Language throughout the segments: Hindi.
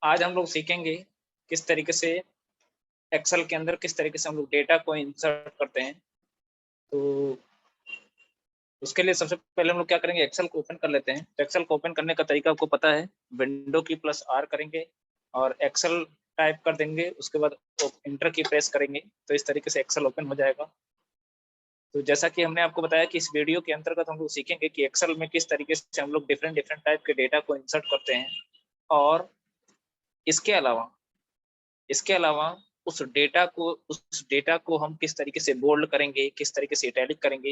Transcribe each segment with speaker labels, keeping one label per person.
Speaker 1: आज हम लोग सीखेंगे किस तरीके से एक्सेल के अंदर किस तरीके से हम लोग डेटा को इंसर्ट करते हैं। तो उसके लिए सबसे पहले हम लोग क्या करेंगे, एक्सेल को ओपन कर लेते हैं। तो एक्सेल को ओपन करने का तरीका आपको पता है, विंडो की प्लस आर करेंगे और एक्सेल टाइप कर देंगे, उसके बाद इंटर की प्रेस करेंगे तो इस तरीके से एक्सेल ओपन हो जाएगा। तो जैसा कि हमने आपको बताया कि इस वीडियो के अंतर्गत हम लोग सीखेंगे कि एक्सेल में किस तरीके से हम लोग डिफरेंट डिफरेंट टाइप के डेटा को इंसर्ट करते हैं, और इसके अलावा इसके अलावा उस डेटा को हम किस तरीके से बोल्ड करेंगे, किस तरीके से इटैलिक करेंगे,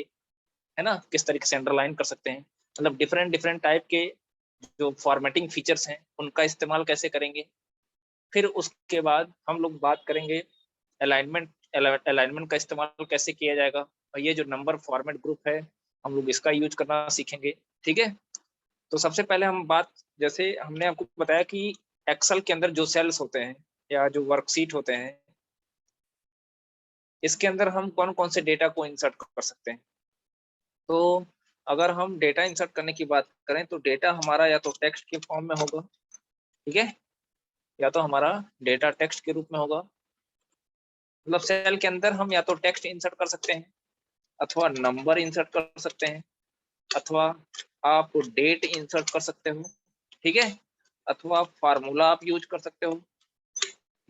Speaker 1: है ना, किस तरीके से अंडरलाइन कर सकते हैं। मतलब डिफरेंट डिफरेंट टाइप के जो फॉर्मेटिंग फीचर्स हैं उनका इस्तेमाल कैसे करेंगे। फिर उसके बाद हम लोग बात करेंगे अलाइनमेंट अलाइनमेंट का इस्तेमाल कैसे किया जाएगा, और ये जो नंबर फॉर्मेट ग्रुप है हम लोग इसका यूज करना सीखेंगे। ठीक है, तो सबसे पहले हम बात, जैसे हमने आपको बताया कि एक्सेल के अंदर जो सेल्स होते हैं या जो वर्कशीट होते हैं, इसके अंदर हम कौन कौन से डेटा को इंसर्ट कर सकते हैं। तो अगर हम डेटा इंसर्ट करने की बात करें तो डेटा हमारा या तो टेक्स्ट के फॉर्म में होगा, ठीक है, या तो हमारा डेटा टेक्स्ट के रूप में होगा। मतलब सेल के अंदर हम या तो टेक्स्ट इंसर्ट कर सकते हैं, अथवा नंबर इंसर्ट कर सकते हैं, अथवा आप डेट इंसर्ट कर सकते हो, ठीक है, अथवा फार्मूला आप यूज कर सकते हो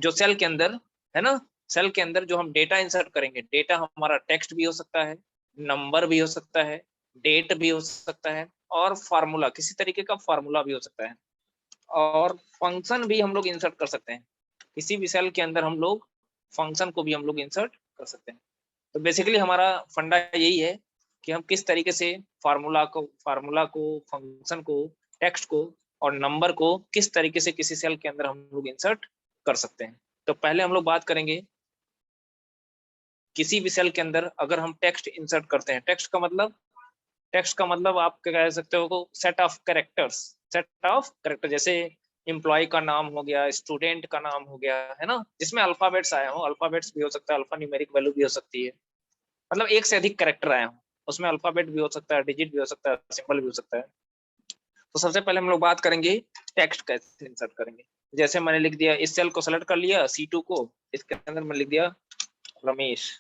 Speaker 1: जो सेल के अंदर, है ना। सेल के अंदर जो हम डेटा इंसर्ट करेंगे, डेटा हमारा टेक्स्ट भी हो सकता है, नंबर भी हो सकता है, डेट भी हो सकता है, और फार्मूला, किसी तरीके का फार्मूला भी हो सकता है, और फंक्शन भी हम लोग इंसर्ट कर सकते हैं। किसी भी सेल के अंदर हम लोग फंक्शन को भी हम लोग इंसर्ट कर सकते हैं। तो बेसिकली हमारा फंडा यही है कि हम किस तरीके से फार्मूला को फंक्शन को, टेक्स्ट को और नंबर को किस तरीके से किसी सेल के अंदर हम लोग इंसर्ट कर सकते हैं। तो पहले हम लोग बात करेंगे किसी भी सेल के अंदर अगर हम टेक्स्ट इंसर्ट करते हैं। टेक्स्ट का मतलब आप क्या कह सकते हो, सेट ऑफ कैरेक्टर, जैसे एम्प्लॉय का नाम हो गया, स्टूडेंट का नाम हो गया, है ना, जिसमें अल्फाबेट्स आए हो, अल्फाबेट्स भी हो सकता है, अल्फा न्यूमेरिक वैल्यू भी हो सकती है, मतलब एक से अधिक कैरेक्टर आए हो, उसमें अल्फाबेट भी हो सकता है, डिजिट भी हो सकता है, सिंबल भी हो सकता है। तो सबसे पहले हम लोग बात करेंगे टेक्स्ट कैसे इंसर्ट करेंगे। जैसे मैंने लिख दिया, इस सेल को सेलेक्ट कर लिया C2 को, इसके अंदर मैं लिख दिया रमेश।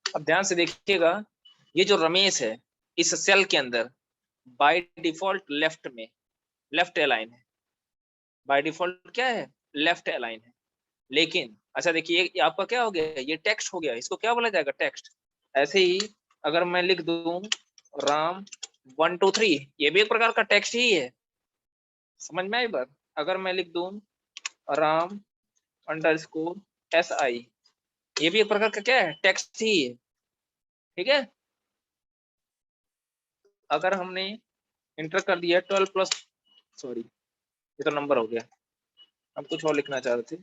Speaker 1: अब ध्यान से देखिएगा, ये जो रमेश है इस सेल के अंदर बाय डिफॉल्ट लेफ्ट अलाइन है। बाय डिफॉल्ट क्या है, लेफ्ट अलाइन है। लेकिन अच्छा देखिए, ये आपका क्या हो गया, ये टेक्स्ट हो गया, इसको क्या बोला जाएगा, टेक्स्ट। ऐसे ही अगर मैं लिख दूं राम 1 2 3, ये भी एक प्रकार का टेक्स्ट ही है, समझ में आई बात। अगर मैं लिख दूं राम _SI, ये भी एक प्रकार का क्या है, टेक्स्ट ही है, ठीक है। अगर हमने इंटर कर दिया 12+, सॉरी ये तो नंबर हो गया, हम कुछ और लिखना चाह रहे थे,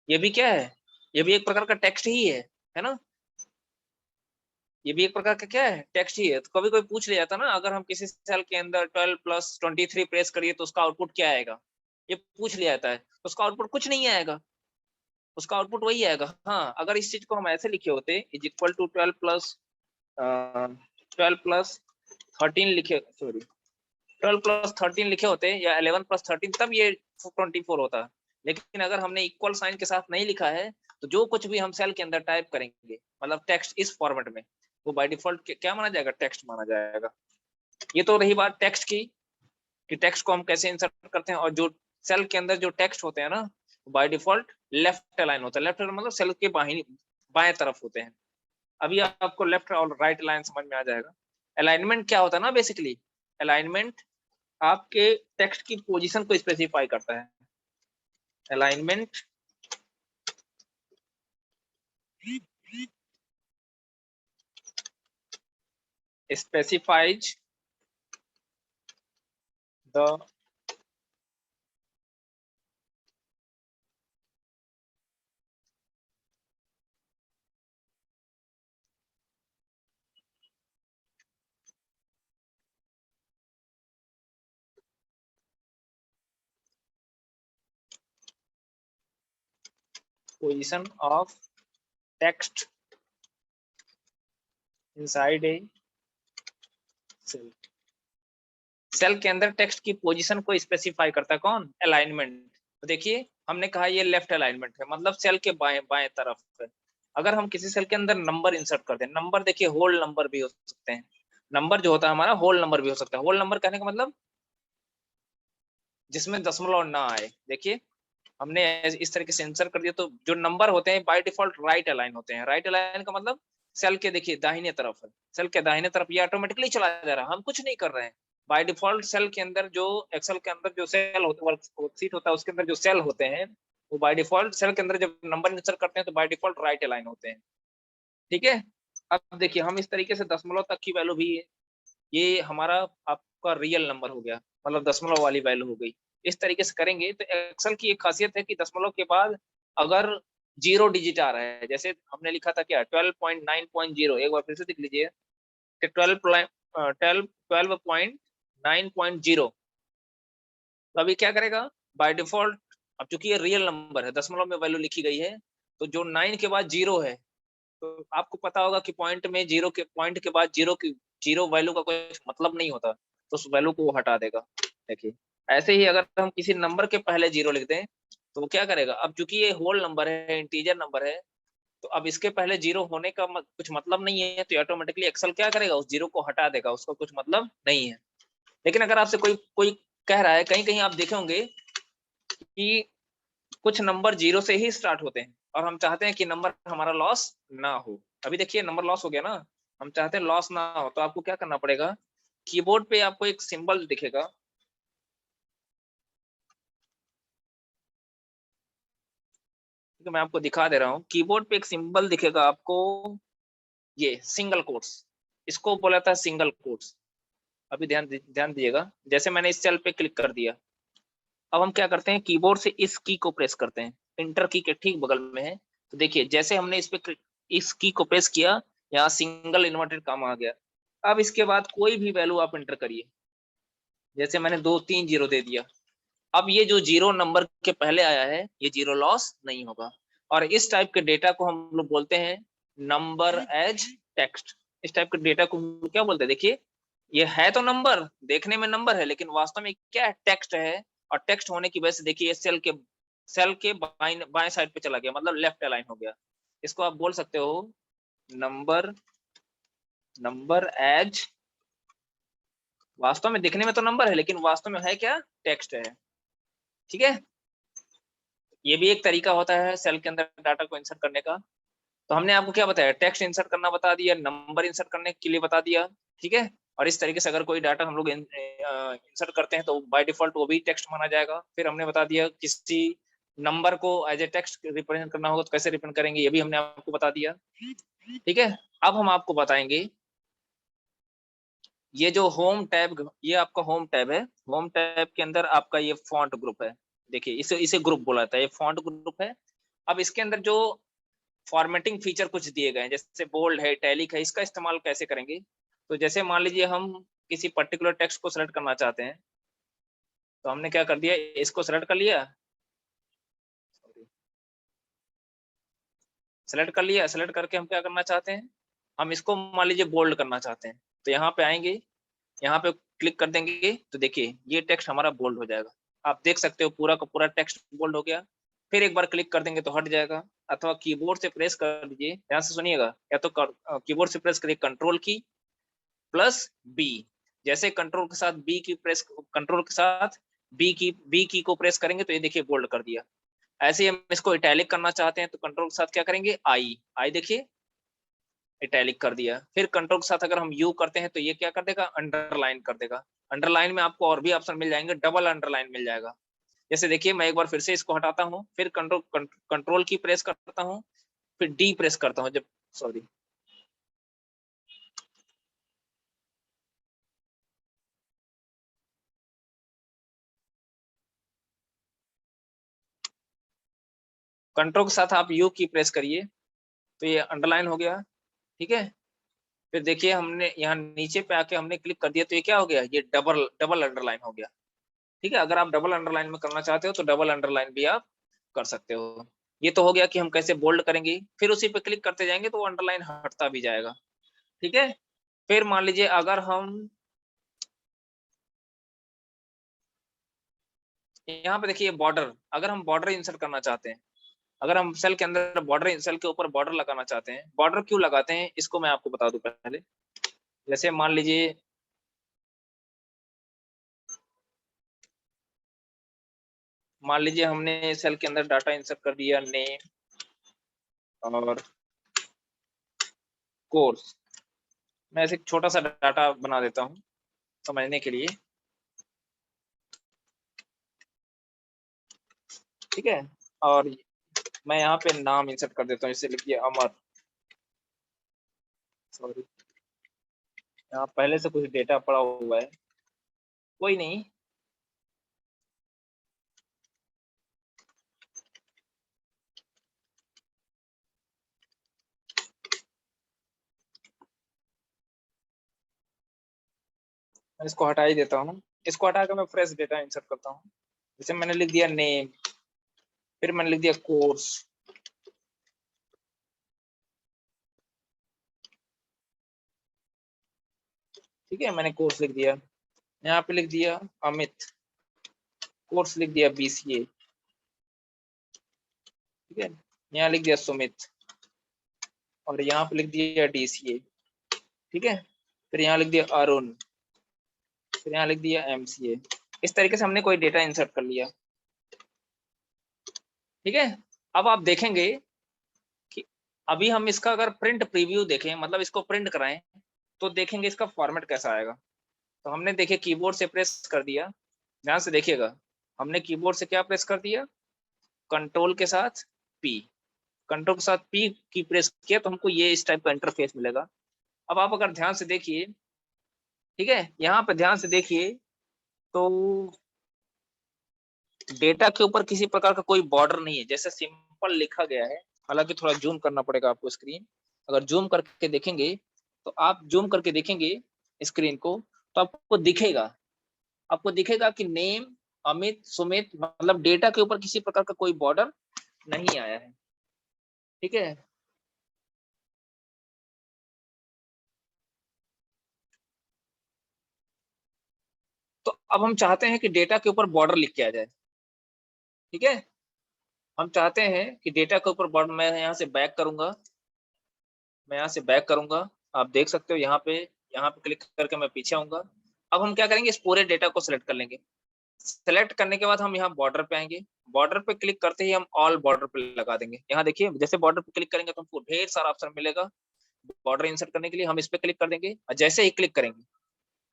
Speaker 1: ये भी क्या है, ये भी एक प्रकार का टेक्स्ट ही है ना, ये भी एक प्रकार का क्या है, टेक्स्ट ही है। तो कभी कोई पूछ लिया था ना, अगर हम किसी सेल के अंदर 12+23 प्रेस करिए तो उसका आउटपुट क्या आएगा, ये पूछ लिया जाता है, तो उसका आउटपुट कुछ नहीं आएगा, उसका आउटपुट वही आएगा। हाँ, अगर इस चीज को हम ऐसे लिखे होते, इज इक्वल टू 12+13 लिखे, सॉरी 12+13 लिखे होते या 11+13, तब ये 24 होता। लेकिन अगर हमने इक्वल साइन के साथ नहीं लिखा है, तो जो कुछ भी हम सेल के अंदर टाइप करेंगे, मतलब टेक्स्ट इस फॉर्मेट में, वो बाय डिफॉल्ट क्या माना जाएगा, टेक्स्ट माना जाएगा। ये तो रही बात टेक्स्ट की, कि टेक्स्ट को हम कैसे इंसर्ट करते हैं। और जो सेल के अंदर जो टेक्स्ट होते हैं ना, बाय डिफॉल्ट लेफ्ट अलाइन होता है। लेफ्ट मतलब सेल के बाएं तरफ होते हैं। अभी आपको लेफ्ट और राइट लाइन समझ में आ जाएगा। अलाइनमेंट क्या होता है ना, बेसिकली अलाइनमेंट आपके टेक्स्ट की पोजीशन को स्पेसिफाई करता है। Alignment specifies the position of text inside a cell। Cell के अंदर टेक्स्ट की पोजीशन को स्पेसिफाई करता है कौन? अलाइनमेंट। तो देखिए हमने कहा ये लेफ्ट अलाइनमेंट है, मतलब सेल के बाएं बाएं तरफ है। अगर हम किसी सेल के अंदर नंबर इंसर्ट कर दें, नंबर देखिए होल नंबर भी हो सकते हैं, नंबर जो होता है हमारा होल नंबर भी हो सकता है। होल नंबर कहने का मतलब जिसमें दशमलव ना आए। देखिए हमने इस तरीके से इंसर्ट कर दिया, तो जो नंबर होते हैं बाय डिफॉल्ट राइट अलाइन होते हैं। राइट अलाइन का मतलब सेल के देखिए दाहिने तरफ है, सेल के दाहिने तरफ ये ऑटोमेटिकली चला जा रहा है, हम कुछ नहीं कर रहे हैं। बाय डिफॉल्ट सेल के अंदर जो एक्सेल के अंदर जो सेल होता है, वर्कशीट होता है, उसके अंदर जो सेल होते हैं वो बाय डिफॉल्ट सेल के अंदर जब नंबर इंसर्ट करते हैं तो बाय डिफॉल्ट राइट अलाइन होते हैं। ठीक है, अब देखिए हम इस तरीके से दशमलव तक की वैल्यू भी, ये हमारा आपका रियल नंबर हो गया, मतलब दशमलव वाली वैल्यू हो गई। इस तरीके से करेंगे तो एक्सेल की एक खासियत है कि दशमलव के बाद अगर 0 डिजिट आ रहा है, जैसे हमने लिखा था क्या 12.9.0, एक बार फिर से देख लीजिए 12.9.0, तो अभी क्या करेगा बाय डिफॉल्ट, अब चूंकि ये रियल नंबर है, दशमलव में वैल्यू लिखी गई है, तो जो 9 के बाद 0 है, तो आपको पता होगा कि पॉइंट में पॉइंट के बाद जीरो वैल्यू का कुछ मतलब नहीं होता, तो उस वैल्यू को वो हटा देगा। देखिए ऐसे ही अगर हम किसी नंबर के पहले 0 लिख दें तो वो क्या करेगा, अब चूंकि ये होल नंबर है, इंटीजर नंबर है, तो अब इसके पहले 0 होने का कुछ मतलब नहीं है, तो ऑटोमेटिकली एक्सेल क्या करेगा उस 0 को हटा देगा, उसका कुछ मतलब नहीं है। लेकिन अगर आपसे कोई कोई कह रहा है, कहीं कहीं आप देखे होंगे कि कुछ नंबर 0 से ही स्टार्ट होते हैं और हम चाहते हैं कि नंबर हमारा लॉस ना हो। अभी देखिए नंबर लॉस हो गया ना, हम चाहते हैं लॉस ना हो, तो आपको क्या करना पड़ेगा, कीबोर्ड पे आपको एक सिंबल दिखेगा, ठीक है मैं आपको दिखा दे रहा हूँ, कीबोर्ड पे एक सिंबल दिखेगा आपको, ये सिंगल कोट्स, इसको बोला था सिंगल कोट्स। अभी ध्यान दीजिएगा, जैसे मैंने इस सेल पे क्लिक कर दिया, अब हम क्या करते हैं कीबोर्ड से इस की को प्रेस करते हैं, इंटर की के ठीक बगल में है, तो देखिए जैसे हमने इस की को प्रेस किया, यहाँ सिंगल इन्वर्टेड कॉमा आ गया। अब इसके बाद कोई भी वैल्यू आप इंटर करिए, जैसे मैंने 2 3 0 दे दिया, अब ये जो 0 नंबर के पहले आया है ये 0 लॉस नहीं होगा। और इस टाइप के डेटा को हम लोग बोलते हैं नंबर एज टेक्स्ट। इस टाइप के डेटा को हम क्या बोलते हैं, देखिए ये है तो नंबर, देखने में नंबर है, लेकिन वास्तव में क्या है, टेक्स्ट है। और टेक्स्ट होने की वजह से देखिए ये सेल के बाएं साइड पे चला गया, मतलब लेफ्ट अलाइन हो गया। इसको आप बोल सकते हो नंबर एज, वास्तव में दिखने में तो नंबर है लेकिन वास्तव में है क्या, टेक्स्ट है। ठीक है, ये भी एक तरीका होता है सेल के अंदर डाटा को इंसर्ट करने का। तो हमने आपको क्या बताया, टेक्स्ट इंसर्ट करना बता दिया, नंबर इंसर्ट करने के लिए बता दिया। ठीक है, और इस तरीके से अगर कोई डाटा हम लोग इंसर्ट करते हैं तो बाय डिफॉल्ट वो भी टेक्स्ट माना जाएगा। फिर हमने बता दिया किसी नंबर को एज ए टेक्स्ट रिप्रेजेंट करना होगा तो कैसे रिप्रेजेंट करेंगे, ये भी हमने आपको बता दिया। ठीक है, अब हम आपको बताएंगे ये जो होम टैब, ये आपका होम टैब है, होम टैब के अंदर आपका ये फॉन्ट ग्रुप है। देखिए इसे इसे ग्रुप बोला जाता है, ये फॉन्ट ग्रुप है। अब इसके अंदर जो फॉर्मेटिंग फीचर कुछ दिए गए हैं, जैसे बोल्ड है, इटैलिक है, इसका इस्तेमाल कैसे करेंगे, तो जैसे मान लीजिए हम किसी पर्टिकुलर टेक्स्ट को सेलेक्ट करना चाहते हैं, तो हमने क्या कर दिया, इसको सेलेक्ट कर लिया, सेलेक्ट करके हम क्या करना चाहते हैं, हम इसको मान लीजिए बोल्ड करना चाहते हैं, तो यहाँ पे आएंगे, यहाँ पे क्लिक कर देंगे, तो देखिए ये टेक्स्ट हमारा बोल्ड हो जाएगा। आप देख सकते हो पूरा का पूरा टेक्स्ट बोल्ड हो गया। फिर एक बार क्लिक कर देंगे तो हट जाएगा, अथवा कीबोर्ड से प्रेस कर दीजिए, ध्यान से सुनिएगा, या तो कीबोर्ड से प्रेस करिए कंट्रोल की प्लस बी, जैसे कंट्रोल के साथ बी की को प्रेस करेंगे तो ये देखिए बोल्ड कर दिया। ऐसे ही हम इसको इटैलिक करना चाहते हैं तो कंट्रोल के साथ क्या करेंगे, आई आई देखिए इटैलिक कर दिया। फिर कंट्रोल के साथ अगर हम यू करते हैं तो ये क्या कर देगा, अंडरलाइन कर देगा। अंडरलाइन में आपको और भी ऑप्शन मिल जाएंगे, डबल अंडरलाइन मिल जाएगा। जैसे देखिए मैं एक बार फिर से इसको हटाता हूँ, फिर कंट्रोल की प्रेस करता हूँ, फिर डी प्रेस करता हूँ, जब सॉरी कंट्रोल के साथ आप यू की प्रेस करिए तो ये अंडरलाइन हो गया। ठीक है, फिर देखिए हमने यहाँ नीचे पे आके हमने क्लिक कर दिया तो ये क्या हो गया, ये डबल डबल अंडरलाइन हो गया। ठीक है, अगर आप डबल अंडरलाइन में करना चाहते हो तो डबल अंडरलाइन भी आप कर सकते हो। ये तो हो गया कि हम कैसे बोल्ड करेंगे, फिर उसी पे क्लिक करते जाएंगे तो वो अंडरलाइन हटता भी जाएगा। ठीक है, फिर मान लीजिए अगर हम यहाँ पे देखिए बॉर्डर, अगर हम बॉर्डर इंसर्ट करना चाहते हैं, अगर हम सेल के अंदर बॉर्डर, सेल के ऊपर बॉर्डर लगाना चाहते हैं, बॉर्डर क्यों लगाते हैं इसको मैं आपको बता दूं पहले। जैसे मान लीजिए हमने सेल के अंदर डाटा इंसर्ट कर दिया, नेम और कोर्स। मैं ऐसे छोटा सा डाटा बना देता हूँ समझने के लिए, ठीक है। और मैं यहाँ पे नाम इंसर्ट कर देता हूँ, इसे लिखिए अमर। सॉरी, यहाँ पहले से कुछ डेटा पड़ा हुआ है, कोई नहीं। मैं इसको हटा ही देता हूँ, इसको हटा कर मैं फ्रेश डेटा इंसर्ट करता हूँ। जैसे मैंने लिख दिया नेम, फिर मैंने लिख दिया कोर्स, ठीक है, मैंने कोर्स लिख दिया। यहाँ पे लिख दिया अमित, कोर्स लिख दिया BCA, ठीक है। यहाँ लिख दिया सुमित, और यहाँ पे लिख दिया DCA, ठीक है। फिर यहाँ लिख दिया अरुण, फिर यहाँ लिख दिया MCA। इस तरीके से हमने कोई डेटा इंसर्ट कर लिया, ठीक है। अब आप देखेंगे कि अभी हम इसका अगर प्रिंट प्रीव्यू देखें, मतलब इसको प्रिंट कराएं, तो देखेंगे इसका फॉर्मेट कैसा आएगा। तो हमने देखिए कीबोर्ड से प्रेस कर दिया, ध्यान से देखिएगा, हमने कीबोर्ड से क्या प्रेस कर दिया, कंट्रोल के साथ P, कंट्रोल के साथ P की प्रेस किया तो हमको ये इस टाइप का इंटरफेस मिलेगा। अब आप अगर ध्यान से देखिए, ठीक है, यहाँ पे ध्यान से देखिए तो डेटा के ऊपर किसी प्रकार का कोई बॉर्डर नहीं है, जैसे सिंपल लिखा गया है। हालांकि थोड़ा जूम करना पड़ेगा आपको स्क्रीन, अगर जूम करके देखेंगे तो आप जूम करके देखेंगे स्क्रीन को, तो आपको दिखेगा कि नेम अमित सुमित, मतलब डेटा के ऊपर किसी प्रकार का कोई बॉर्डर नहीं आया है, ठीक है। तो अब हम चाहते हैं कि डेटा के ऊपर बॉर्डर लिख के आ जाए, ठीक है। हम चाहते हैं कि डेटा के ऊपर बॉर्डर, मैं यहाँ से बैक करूंगा, मैं यहाँ से बैक करूंगा, आप देख सकते हो यहाँ पे क्लिक करके मैं पीछे आऊंगा। अब हम क्या करेंगे, इस पूरे डेटा को सिलेक्ट कर लेंगे। सेलेक्ट करने के बाद हम यहाँ बॉर्डर पे आएंगे, बॉर्डर पे क्लिक करते ही हम ऑल बॉर्डर पे लगा देंगे। यहाँ देखिए जैसे बॉर्डर पे क्लिक करेंगे तो हमको ढेर सारा ऑप्शन मिलेगा बॉर्डर इंसर्ट करने के लिए। हम इस पे क्लिक कर देंगे और जैसे ही क्लिक करेंगे,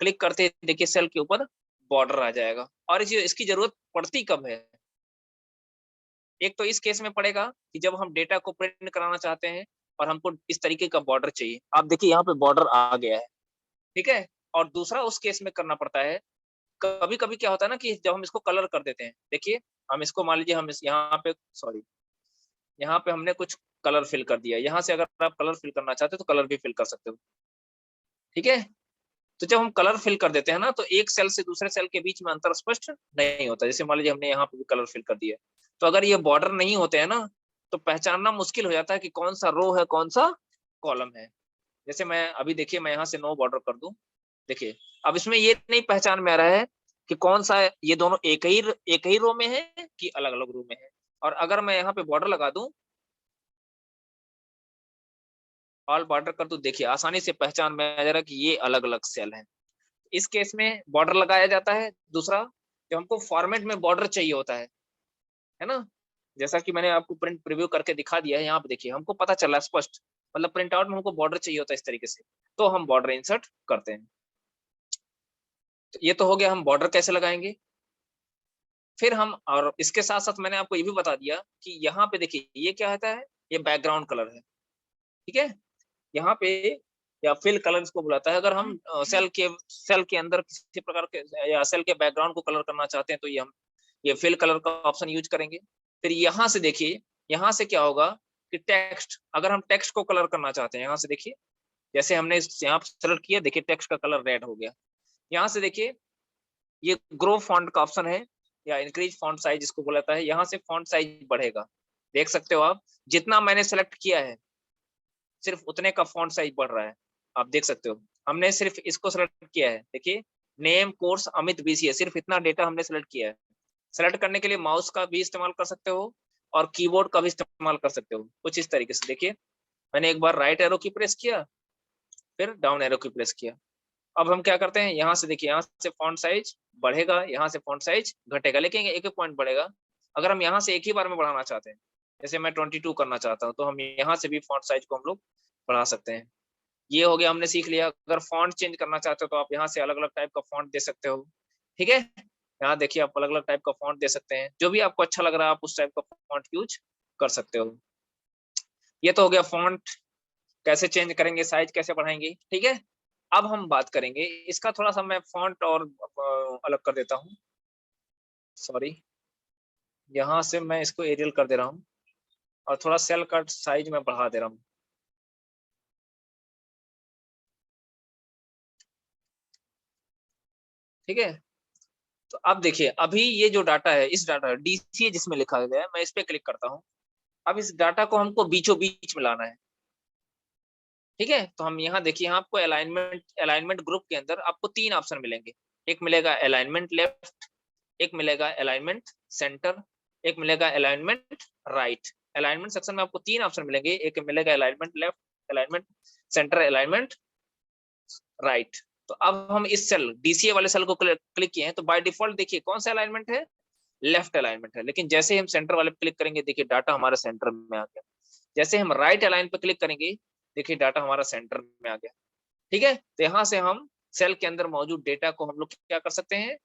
Speaker 1: क्लिक करते ही देखिए सेल के ऊपर बॉर्डर आ जाएगा। और इसकी जरूरत पड़ती कब है, एक तो इस केस में पड़ेगा कि जब हम डेटा को प्रिंट कराना चाहते हैं और हमको इस तरीके का बॉर्डर चाहिए। आप देखिए यहाँ पे बॉर्डर आ गया है, ठीक है। और दूसरा उस केस में करना पड़ता है, कभी कभी क्या होता है ना कि जब हम इसको कलर कर देते हैं, देखिए हम इसको मान लीजिए हम यहाँ पे सॉरी, यहाँ पे हमने कुछ कलर फिल कर दिया। यहाँ से अगर आप कलर फिल करना चाहते हो तो कलर भी फिल कर सकते हो, ठीक है। तो जब हम कलर फिल कर देते हैं ना, तो एक सेल से दूसरे सेल के बीच में अंतर स्पष्ट नहीं होता। जैसे मान लीजिए हमने यहाँ पे भी कलर फिल कर दिया, तो अगर ये बॉर्डर नहीं होते हैं ना, तो पहचानना मुश्किल हो जाता है कि कौन सा रो है कौन सा कॉलम है। जैसे मैं अभी देखिए मैं यहाँ से नो बॉर्डर कर दूं, देखिए अब इसमें ये नहीं पहचान में आ रहा है कि कौन सा है, ये दोनों एक ही रो में है कि अलग अलग रो में है। और अगर मैं यहाँ पे बॉर्डर लगा दूं, ऑल बॉर्डर कर दूं, देखिए आसानी से पहचान में आ जा रहा है कि ये अलग अलग सेल है। इस केस में बॉर्डर लगाया जाता है। दूसरा, जब हमको फॉर्मेट में बॉर्डर चाहिए होता है ना, जैसा कि मैंने आपको प्रिंट प्रीव्यू करके दिखा दिया है, यहाँ पे देखिए हमको पता चला स्पष्ट, मतलब प्रिंट आउट में हमको बॉर्डर चाहिए होता है इस तरीके से, तो हम बॉर्डर इंसर्ट करते हैं। तो ये तो हो गया हम बॉर्डर कैसे लगाएंगे। फिर हम, और इसके साथ साथ मैंने आपको ये भी बता दिया कि यहाँ पे देखिए ये क्या होता है, ये बैकग्राउंड कलर है, ठीक है। यहाँ पे या फिल कलर इसको बुलाता है। अगर हम सेल के अंदर किसी प्रकार के या सेल के बैकग्राउंड को कलर करना चाहते हैं तो ये फिल कलर का ऑप्शन यूज करेंगे। फिर यहाँ से देखिए, यहाँ से क्या होगा कि टेक्स्ट, अगर हम टेक्स्ट को कलर करना चाहते हैं, यहाँ से देखिए जैसे हमने यहाँ सेलेक्ट किया, देखिए टेक्स्ट का कलर रेड हो गया। यहाँ से देखिए ये ग्रो फॉन्ट का ऑप्शन है या इंक्रीज फॉन्ट साइज इसको बोलाता है, यहाँ से फॉन्ट साइज बढ़ेगा। देख सकते हो आप, जितना मैंने सेलेक्ट किया है सिर्फ उतने का फॉन्ट साइज बढ़ रहा है, आप देख सकते हो। हमने सिर्फ इसको सेलेक्ट किया है, देखिए नेम कोर्स अमित BCA, सिर्फ इतना डेटा हमने सेलेक्ट किया है, सेलेक्ट करने के लिए माउस का भी इस्तेमाल कर सकते हो और कीबोर्ड का भी इस्तेमाल कर सकते हो। कुछ इस तरीके से देखिए, मैंने एक बार राइट एरो की प्रेस किया, फिर डाउन एरो की प्रेस किया। अब हम क्या करते हैं, यहाँ से देखिए, यहाँ से फॉन्ट साइज बढ़ेगा, यहाँ से फॉन्ट साइज घटेगा, लेकिन एक एक पॉइंट बढ़ेगा। अगर हम यहाँ से एक ही बार में बढ़ाना चाहते हैं, जैसे मैं 22 करना चाहता हूँ, तो हम यहाँ से भी फॉन्ट साइज को हम लोग बढ़ा सकते हैं। ये हो गया, हमने सीख लिया। अगर फॉन्ट चेंज करना चाहते हो तो आप यहाँ से अलग अलग टाइप का फॉन्ट दे सकते हो। ठीक है, यहाँ देखिए, आप अलग अलग टाइप का फॉन्ट दे सकते हैं, जो भी आपको अच्छा लग रहा है आप उस टाइप का फॉन्ट यूज कर सकते हो। ये तो हो गया फॉन्ट कैसे चेंज करेंगे, साइज कैसे बढ़ाएंगे। ठीक है, अब हम बात करेंगे इसका, थोड़ा सा मैं फॉन्ट और अलग कर देता हूँ। सॉरी, यहाँ से मैं इसको एरियल कर दे रहा हूँ और थोड़ा सेल का साइज में बढ़ा दे रहा हूँ। ठीक है, तो अब देखिए, अभी ये जो डाटा है, इस डाटा डीसीए जिसमें लिखा गया है, मैं इस पे क्लिक करता हूँ। अब इस डाटा को हमको बीचों बीच में लाना है। ठीक है, तो हम यहाँ देखिए, यहाँ आपको अलाइनमेंट ग्रुप के अंदर आपको 3 ऑप्शन मिलेंगे। एक मिलेगा अलाइनमेंट लेफ्ट, एक मिलेगा अलाइनमेंट सेंटर, एक मिलेगा अलाइनमेंट राइट। अलाइनमेंट सेक्शन में आपको 3 ऑप्शन मिलेंगे, एक मिलेगा alignment left, alignment centre, alignment right. तो अब हम इस सेल डीसीए वाले सेल को क्लिक किए हैं, तो बाय डिफॉल्ट देखिए कौन सा अलाइनमेंट है, लेफ्ट अलाइनमेंट है। लेकिन जैसे ही हम सेंटर वाले पे क्लिक करेंगे, देखिए डाटा हमारा सेंटर में आ गया। जैसे हम राइट अलाइन पे क्लिक करेंगे, देखिए डाटा हमारा सेंटर में आ गया। ठीक है, तो यहाँ से हम सेल के अंदर मौजूद डेटा को हम लोग क्या कर सकते हैं,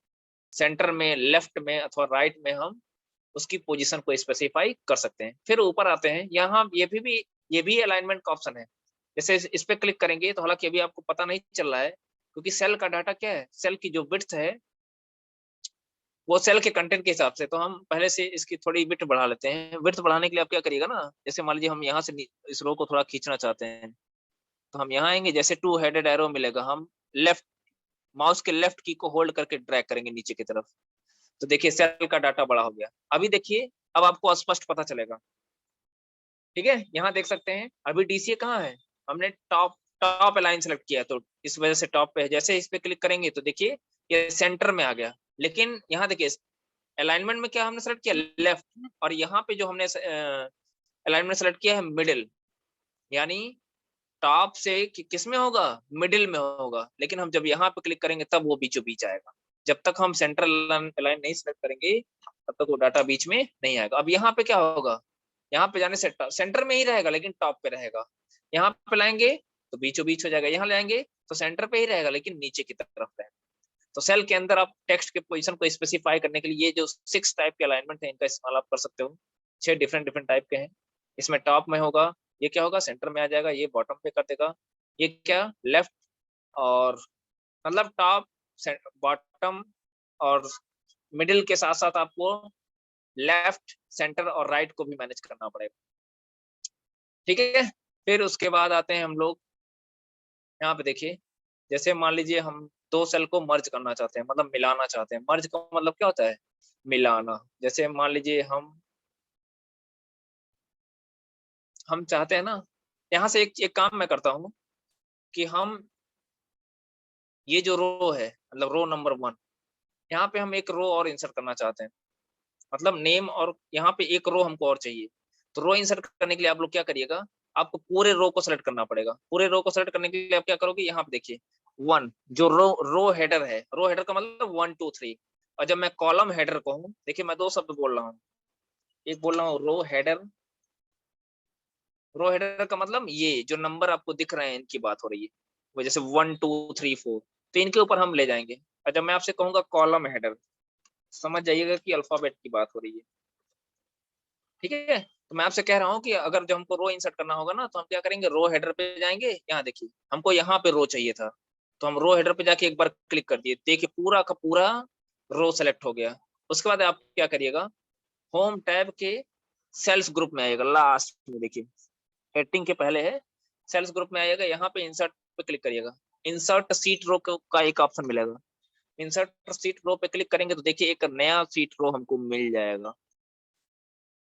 Speaker 1: सेंटर में, लेफ्ट में अथवा राइट में हम उसकी पोजीशन को स्पेसिफाई कर सकते हैं। फिर ऊपर आते हैं, यहाँ ये भी अलाइनमेंट का ऑप्शन है। जैसे इस पे क्लिक करेंगे, तो हालांकि अभी आपको पता नहीं चल रहा है, क्योंकि सेल का डाटा क्या है, सेल की जो विड्थ है वो सेल के कंटेंट के हिसाब से। तो हम पहले से इसकी थोड़ी विड्थ बढ़ा लेते हैं। विड्थ बढ़ाने के लिए आप क्या करिएगा ना, जैसे मान लीजिए हम यहाँ से इस रो को थोड़ा खींचना चाहते हैं, तो हम यहाँ आएंगे, जैसे 2 हेडेड एरो मिलेगा, हम लेफ्ट माउस के लेफ्ट की को होल्ड करके ड्रैग करेंगे नीचे की तरफ, तो देखिए सेल का डाटा बड़ा हो गया। अभी देखिए, अब आपको स्पष्ट पता चलेगा। ठीक है, यहाँ देख सकते हैं अभी डीसीए कहाँ है, हमने टॉप टॉप अलाइन सेलेक्ट किया, तो इस वजह से टॉप पे है। जैसे इस पे क्लिक करेंगे तो देखिए ये सेंटर में आ गया। लेकिन यहाँ देखिए अलाइनमेंट में क्या हमने सेलेक्ट किया, लेफ्ट, और यहाँ पे जो हमने अलाइनमेंट सेलेक्ट किया है मिडिल, यानी टॉप से किस में होगा, मिडिल में होगा। लेकिन हम जब यहाँ पे क्लिक करेंगे तब वो बीचों बीच आएगा। जब तक हम सेंट्रल अलाइन नहीं सेलेक्ट करेंगे तब तक वो डाटा बीच में नहीं आएगा। अब यहाँ पे क्या होगा, यहाँ पे जाने से सेंटर में ही रहेगा लेकिन टॉप पे रहेगा। यहाँ पे लाएंगे तो बीचों बीच हो जाएगा, यहाँ लाएंगे तो सेंटर पे ही रहेगा लेकिन नीचे की तरफ रहेगा। तो सेल के अंदर आप टेक्स्ट के पोजीशन को स्पेसिफाई करने के लिए ये जो 6 टाइप के अलाइनमेंट है, इनका इस्तेमाल आप कर सकते हो। 6 डिफरेंट डिफरेंट टाइप के हैं। इसमें टॉप में होगा, ये क्या होगा, सेंटर में आ जाएगा, ये बॉटम पे कर देगा, ये क्या लेफ्ट, और मतलब टॉप, बॉटम और मिडिल के साथ साथ आपको लेफ्ट, सेंटर और राइट को भी मैनेज करना पड़ेगा। ठीक है, फिर उसके बाद आते हैं हम लोग यहाँ पे देखिए, जैसे मान लीजिए हम 2 सेल को मर्ज करना चाहते हैं, मतलब मिलाना चाहते हैं। मर्ज का मतलब क्या होता है, मिलाना। जैसे मान लीजिए हम चाहते हैं ना, यहाँ से एक काम मैं करता हूँ कि हम ये जो रो है, मतलब रो नंबर 1, यहाँ पे हम एक रो और इंसर्ट करना चाहते हैं, मतलब नेम, और यहाँ पे एक रो हमको और चाहिए। तो रो इंसर्ट करने के लिए आप लोग क्या करिएगा, आपको पूरे रो को सेलेक्ट करना पड़ेगा। पूरे रो को सेलेक्ट करने के लिए आप क्या करोगे, यहाँ पे देखिए 1 जो रो हेडर है, रो हेडर का मतलब 1 2 3। और जब मैं कॉलम हेडर को हूँ, देखिए मैं 2 शब्द बोल रहा हूँ, एक बोल रहा हूँ रो हेडर। रो हेडर का मतलब ये जो नंबर आपको दिख रहे हैं इनकी बात हो रही है, वो जैसे 1 2 3 4, तो इनके ऊपर हम ले जाएंगे। और जब मैं आपसे कहूंगा कॉलम हेडर, समझ जाइएगा कि अल्फाबेट की बात हो रही है। ठीक है, तो मैं आपसे कह रहा हूँ कि अगर जब हमको रो इंसर्ट करना होगा ना, तो हम क्या करेंगे, रो हेडर पे जाएंगे। यहाँ देखिए हमको यहाँ पे रो चाहिए था, तो हम रो हेडर पे जाके एक बार क्लिक कर दिए, देखिए पूरा का पूरा रो सेलेक्ट हो गया। उसके बाद आप क्या करिएगा, होम टैब के सेल्स ग्रुप में आइएगा, लास्ट में देखिए हेडिंग के पहले है, सेल्स ग्रुप में आइएगा, यहाँ पे इंसर्ट पे क्लिक करिएगा। इंसर्ट सीट रो का एक ऑप्शन मिलेगा, इंसर्ट सीट रो पे क्लिक करेंगे तो देखिए एक नया सीट रो हमको मिल जाएगा।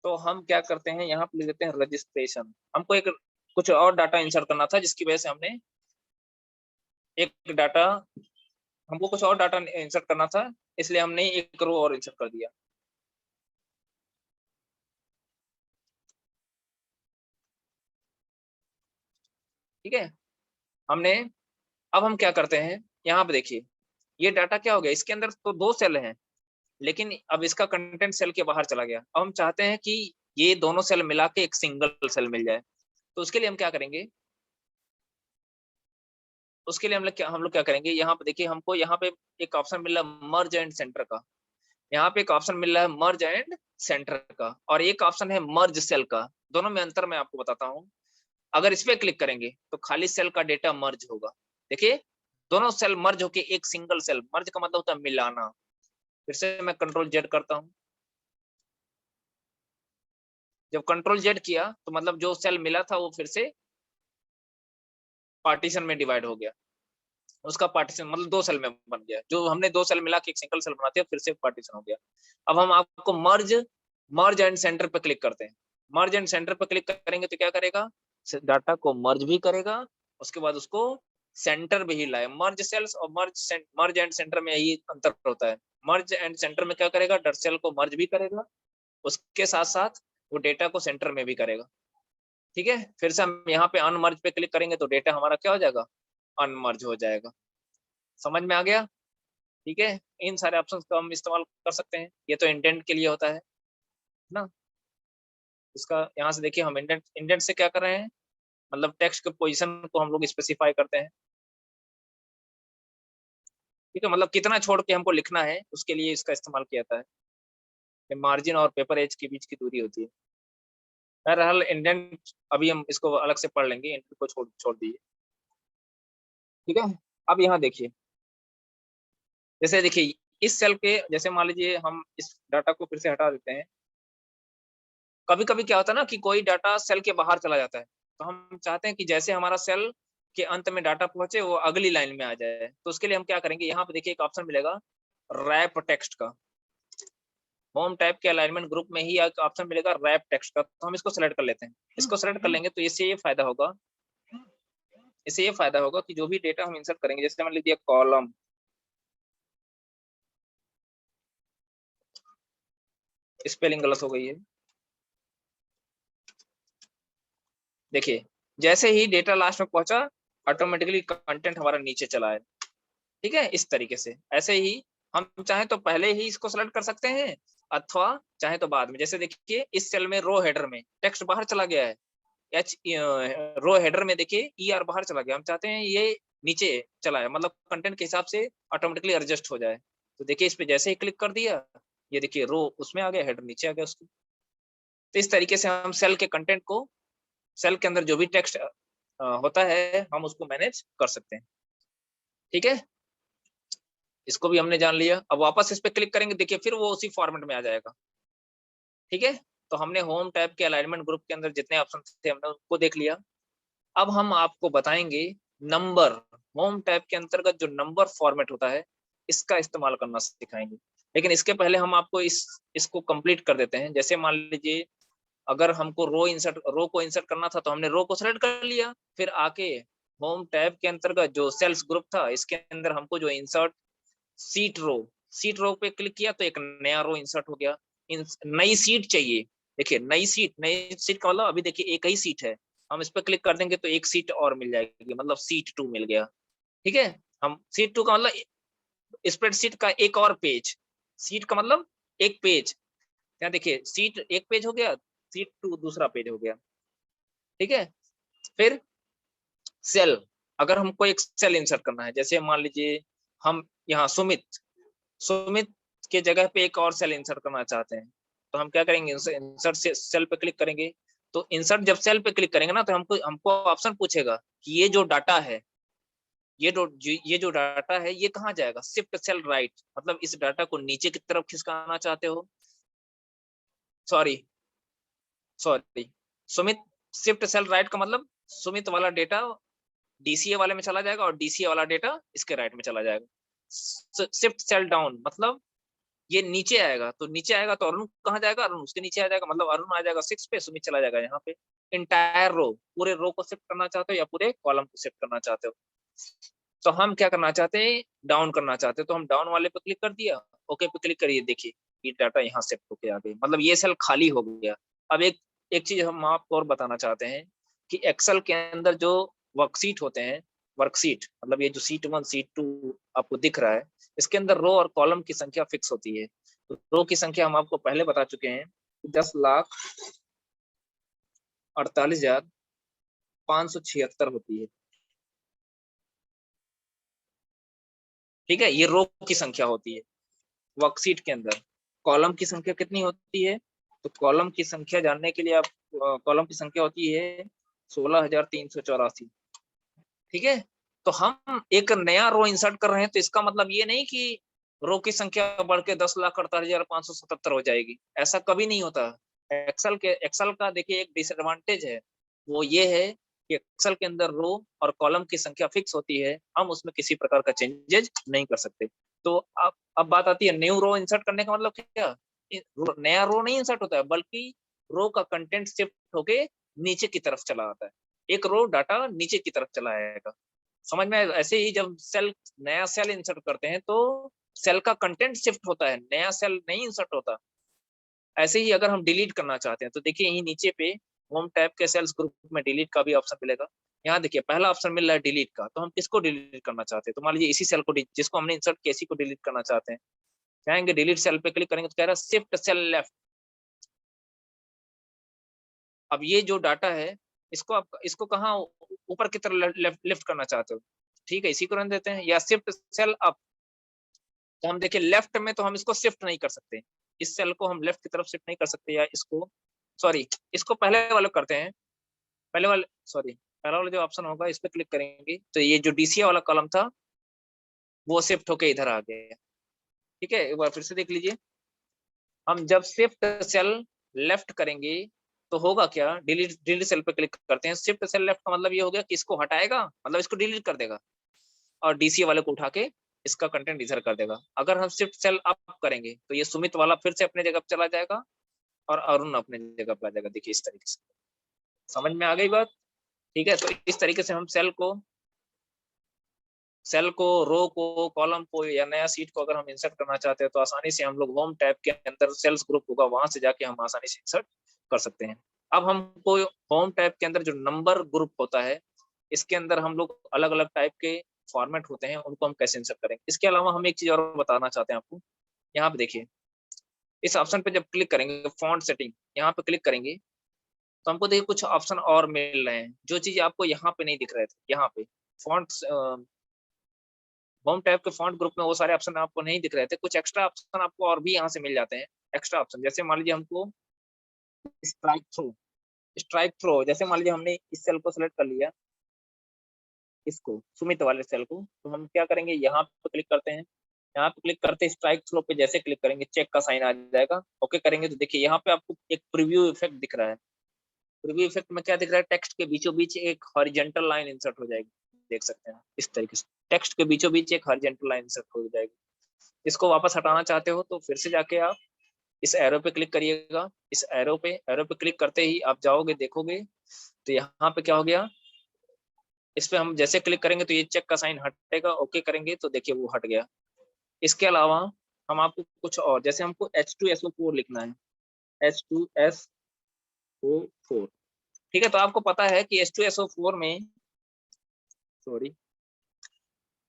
Speaker 1: तो हम क्या करते हैं, यहाँ पे लिख देते हैं रजिस्ट्रेशन। हमको एक कुछ और डाटा इंसर्ट करना था, जिसकी वजह से हमने एक डाटा, हमको कुछ और डाटा इंसर्ट करना था, इसलिए हमने एक रो और इंसर्ट कर दिया। ठीक है। हमने, अब हम क्या करते हैं, यहाँ पे देखिए ये डाटा क्या हो गया, इसके अंदर तो 2 सेल हैं, लेकिन अब इसका कंटेंट सेल के बाहर चला गया। अब हम चाहते हैं कि ये दोनों सेल मिला के एक सिंगल सेल मिल जाए, तो उसके लिए हम क्या करेंगे, उसके लिए हम लोग क्या करेंगे, यहाँ पे देखिए हमको यहाँ पे एक ऑप्शन मिल रहा है मर्ज एंड सेंटर का, यहाँ पे एक ऑप्शन मिल रहा है मर्ज एंड सेंटर का, और एक ऑप्शन है मर्ज सेल का। दोनों में अंतर मैं आपको बताता हूँ। अगर इस पे क्लिक करेंगे तो खाली सेल का डेटा मर्ज होगा। देखिए दोनों सेल मर्ज होके एक सिंगल सेल, मर्ज का मतलब होता है मिलाना। फिर से मैं कंट्रोल जेड करता हूँ, जब कंट्रोल जेड किया तो मतलब जो सेल मिला था वो फिर से पार्टीशन में डिवाइड हो गया, उसका पार्टीशन मतलब 2 सेल में बन गया, जो हमने 2 सेल मिला के एक सिंगल सेल बनाते हैं फिर से पार्टीशन हो गया। अब हम आपको मर्ज मर्ज एंड सेंटर पे क्लिक करते हैं। मर्ज एंड सेंटर पे क्लिक करेंगे तो क्या करेगा, डाटा को मर्ज भी करेगा, उसके बाद उसको सेंटर भी ही लाए। मर्ज सेल्स और मर्ज एंड सेंटर में यही अंतर होता है। मर्ज एंड सेंटर में क्या करेगा, डर सेल को मर्ज भी करेगा, उसके साथ साथ वो डेटा को सेंटर में भी करेगा। ठीक है, फिर से हम यहाँ पे अनमर्ज पे क्लिक करेंगे तो डेटा हमारा क्या हो जाएगा, अनमर्ज हो जाएगा। समझ में आ गया? ठीक है, इन सारे ऑप्शंस का हम इस्तेमाल कर सकते हैं, ये तो इंडेंट के लिए होता है ना। इसका यहाँ से देखिए हम इंडेंट इंडेंट से क्या कर रहे हैं, मतलब टेक्स्ट के पोजीशन को हम लोग स्पेसिफाई करते हैं। ठीक है, मतलब कितना छोड़ के हमको लिखना है उसके लिए इसका इस्तेमाल किया जाता है। मार्जिन और पेपर एज के बीच की दूरी होती है। बहरहाल इंडेंट अभी हम इसको अलग से पढ़ लेंगे, इंडेंट को छोड़ छोड़ दीजिए। ठीक है, अब यहाँ देखिए, जैसे देखिए इस सेल के, जैसे मान लीजिए हम इस डाटा को फिर से हटा देते हैं। कभी कभी क्या होता है ना कि कोई डाटा सेल के बाहर चला जाता है, तो हम चाहते हैं कि जैसे हमारा सेल के अंत में डाटा पहुंचे वो अगली लाइन में आ जाए। तो उसके लिए हम क्या करेंगे, यहाँ पे देखिए एक ऑप्शन मिलेगा रैप टेक्स्ट का। होम टाइप के अलाइनमेंट ग्रुप में ही एक ऑप्शन मिलेगा रैप टेक्स्ट का, तो हम इसको सेलेक्ट कर लेते हैं। इसको सेलेक्ट कर लेंगे तो इससे ये फायदा होगा, इससे ये फायदा होगा कि जो भी डेटा हम इंसर्ट करेंगे, जैसे मान लीजिए कॉलम, स्पेलिंग गलत हो गई है, देखिए जैसे ही डेटा लास्ट में पहुंचा ऑटोमेटिकली कंटेंट हमारा नीचे चला है। ठीक है, इस तरीके से ऐसे ही हम चाहे तो पहले ही इसको सेलेक्ट कर सकते हैं अथवा चाहे तो बाद में। जैसे देखिए इस सेल में रो हेडर में टेक्स्ट बाहर चला गया है, एच रो हेडर में देखिए ER बाहर चला गया, हम चाहते हैं ये नीचे चला है, मतलब कंटेंट के हिसाब से ऑटोमेटिकली एडजस्ट हो जाए। तो देखिए इस पे जैसे ही क्लिक कर दिया, ये देखिए रो उसमें आ गया, हेडर नीचे आ गया उसको। तो इस तरीके से हम सेल के कंटेंट को, सेल के अंदर जो भी टेक्स्ट होता है हम उसको मैनेज कर सकते हैं। ठीक है, इसको भी हमने जान लिया। अब वापस इस पे क्लिक करेंगे, देखिए फिर वो उसी फॉर्मेट में आ जाएगा। ठीक है, तो हमने होम टैब के अलाइनमेंट ग्रुप के अंदर जितने ऑप्शन थे हमने उनको देख लिया। अब हम आपको बताएंगे नंबर, होम टैब के अंतर्गत जो नंबर फॉर्मेट होता है इसका इस्तेमाल करना सिखाएंगे। लेकिन इसके पहले हम आपको इसको कंप्लीट कर देते हैं। जैसे मान लीजिए अगर हमको रो को इंसर्ट करना था तो हमने रो को सेलेक्ट कर लिया, फिर आके होम टैब के अंतर्गत जो सेल्स ग्रुप था इसके अंदर हमको जो इंसर्ट सीट रो पे क्लिक किया तो एक नया रो इंसर्ट हो गया। नई सीट चाहिए, देखिए नई सीट का मतलब अभी देखिए एक ही सीट है, हम इस पर क्लिक कर देंगे तो एक सीट और मिल जाएगी, मतलब सीट 2 मिल गया। ठीक है, हम सीट 2 का मतलब स्प्रेडशीट का एक और पेज, सीट का मतलब एक पेज, यहाँ देखिए सीट एक पेज हो गया, सीट 2 दूसरा पेज हो गया। ठीक है, फिर सेल, अगर हमको एक सेल इंसर्ट करना है, जैसे मान लीजिए हम यहाँ सुमित सुमित के जगह पे एक और सेल इंसर्ट करना चाहते हैं, तो हम क्या करेंगे, इंसर्ट सेल पे क्लिक करेंगे। तो इंसर्ट जब सेल पे क्लिक करेंगे ना तो हमको हमको ऑप्शन पूछेगा कि ये जो डाटा है, ये जो डाटा है ये कहाँ जाएगा, शिफ्ट सेल राइट, मतलब इस डाटा को नीचे की तरफ खिसकाना चाहते हो। Sorry sorry Sumit, shift cell right का मतलब सुमित वाला डेटा DCA वाले में चला जाएगा और DCA वाला डेटा इसके राइट में चला जाएगा। शिफ्ट सेल डाउन मतलब ये नीचे आएगा, तो नीचे आएगा तो अरुण कहाँ जाएगा, अरुण उसके नीचे आ जाएगा, मतलब अरुण आ जाएगा 6 पे, सुमित चला जाएगा यहाँ पे। इंटायर रो, पूरे रो को शिफ्ट करना चाहते हो या पूरे कॉलम को शिफ्ट करना चाहते हो, तो हम क्या करना चाहते हैं, डाउन करना चाहते हैं, तो हम डाउन वाले पे क्लिक कर दिया, ओके पे क्लिक करिए, देखिए ये डाटा यहाँ शिफ्ट होके आ गई, मतलब ये सेल खाली हो गया। अब एक एक चीज हम आपको और बताना चाहते हैं कि एक्सेल के अंदर जो वर्कशीट होते हैं, वर्कशीट मतलब ये जो सीट 1 सीट 2 आपको दिख रहा है, इसके अंदर रो और कॉलम की संख्या फिक्स होती है। तो रो की संख्या हम आपको पहले बता चुके हैं, 10,48,576 होती है। ठीक है, ये रो की संख्या होती है वर्कशीट के अंदर। कॉलम की संख्या कितनी होती है? तो कॉलम की संख्या जानने के लिए आप कॉलम की संख्या होती है 16,384। ठीक है, तो हम एक नया रो इंसर्ट कर रहे हैं, तो इसका मतलब ये नहीं कि रो की संख्या बढ़ के 10,48,577 हो जाएगी, ऐसा कभी नहीं होता। एक्सेल का देखिए एक डिसएडवांटेज है, वो ये है कि एक्सेल के अंदर रो और कॉलम की संख्या फिक्स होती है, हम उसमें किसी प्रकार का चेंजेज नहीं कर सकते। तो अब बात आती है न्यू रो इंसर्ट करने का मतलब क्या? नया रो नहीं इंसर्ट होता है, बल्कि रो का कंटेंट शिफ्ट होके नीचे की तरफ चला आता है। एक रो डाटा नीचे की तरफ चला आएगा, समझ में? ऐसे ही जब नया सेल इंसर्ट करते हैं तो सेल का कंटेंट शिफ्ट होता है, नया सेल नहीं इंसर्ट होता। ऐसे ही अगर हम डिलीट करना चाहते हैं तो देखिए यही नीचे पे होम टैब के सेल्स ग्रुप में डिलीट का भी ऑप्शन मिलेगा। यहाँ देखिए पहला ऑप्शन मिल रहा है डिलीट का, तो हम किसको डिलीट करना चाहते हैं? तो मान लीजिए इसी सेल को जिसको हमने इंसर्ट किया इसी को डिलीट करना चाहते हैं, जाएंगे डिलीट सेल पे क्लिक करेंगे तो कह रहा है शिफ्ट सेल लेफ्ट। अब ये जो डाटा है इसको कहाँ ऊपर की तरफ लिफ्ट करना चाहते हो? ठीक है, इसी को रन देते हैं, या शिफ्ट सेल अप। तो हम देखिए लेफ्ट में तो हम इसको शिफ्ट नहीं कर सकते, इस सेल को हम लेफ्ट की तरफ शिफ्ट नहीं कर सकते, या इसको सॉरी इसको पहले वाले करते हैं, पहले वाले सॉरी पहला वाला जो ऑप्शन होगा इस पर क्लिक करेंगे तो ये जो डीसीए वाला कॉलम था वो शिफ्ट होके इधर आ गया। ठीक है, एक बार फिर से देख लीजिए, हम जब शिफ्ट सेल लेफ्ट करेंगे तो होगा क्या? डिलीट डिलीट सेल पे क्लिक करते हैं, शिफ्ट सेल लेफ्ट का मतलब ये हो गया कि इसको हटाएगा, मतलब इसको डिलीट कर देगा, और डीसीए वाले को उठा के इसका कंटेंट इधर कर देगा। अगर हम शिफ्ट सेल अप करेंगे तो ये सुमित वाला फिर से अपने जगह पर चला जाएगा और अरुण अपने जगह पर आ जाएगा। देखिए इस तरीके से, समझ में आ गई बात? ठीक है, तो इस तरीके से हम सेल को रो को कॉलम को या नया सीट को अगर हम इंसर्ट करना चाहते हैं तो आसानी से हम लोग होम टैब के अंदर सेल्स ग्रुप होगा वहां से जाके हम आसानी से इंसर्ट कर सकते हैं। अब हमको होम टैब के अंदर जो नंबर ग्रुप होता है इसके अंदर हम लोग अलग अलग टाइप के फॉर्मेट होते हैं, उनको हम कैसे इंसर्ट करेंगे। इसके अलावा हम एक चीज और बताना चाहते हैं आपको, यहाँ पे देखिए इस ऑप्शन पे जब क्लिक करेंगे फॉन्ट सेटिंग, यहाँ पे क्लिक करेंगे तो हमको देखिए कुछ ऑप्शन और मिल रहे हैं, जो चीज आपको यहाँ पे नहीं दिख रहे थे। यहाँ पे फॉन्ट होम टैब के फॉन्ट ग्रुप में वो सारे ऑप्शन आपको नहीं दिख रहे थे, कुछ एक्स्ट्रा ऑप्शन आपको और भी यहाँ से मिल जाते हैं। एक्स्ट्रा ऑप्शन जैसे मान लीजिए हमको स्ट्राइक थ्रो जैसे मान लीजिए हमने इस सेल को सिलेक्ट कर लिया, इसको सुमित वाले सेल को, तो हम क्या करेंगे यहाँ पे क्लिक करते हैं, यहाँ पे क्लिक करते स्ट्राइक थ्रो पे जैसे क्लिक करेंगे चेक का साइन आ जाएगा, ओके करेंगे तो देखिए यहाँ पे आपको एक प्रीव्यू इफेक्ट दिख रहा है। प्रीव्यू इफेक्ट में क्या दिख रहा है? टेक्स्ट के बीचों बीच एक हॉरिजॉन्टल लाइन इंसर्ट हो जाएगी, देख सकते हैं इस तरीके से टेक्स्ट के बीचों बीच एक हॉरिजॉन्टल लाइन इंसर्ट हो जाएगी। इसको वापस हटाना चाहते हो तो फिर से जाके आप इस एरो पे क्लिक करिएगा, इस एरो पे क्लिक करते ही आप जाओगे देखोगे तो यहाँ पे क्या हो गया, इस पे हम जैसे क्लिक करेंगे तो ये चेक का साइन हटेगा, ओके करेंगे तो देखिए वो हट गया। इसके अलावा हम आपको कुछ और, जैसे हमको H2SO4 लिखना है, H2SO4, ठीक है, तो आपको पता है कि H2SO4 में सॉरी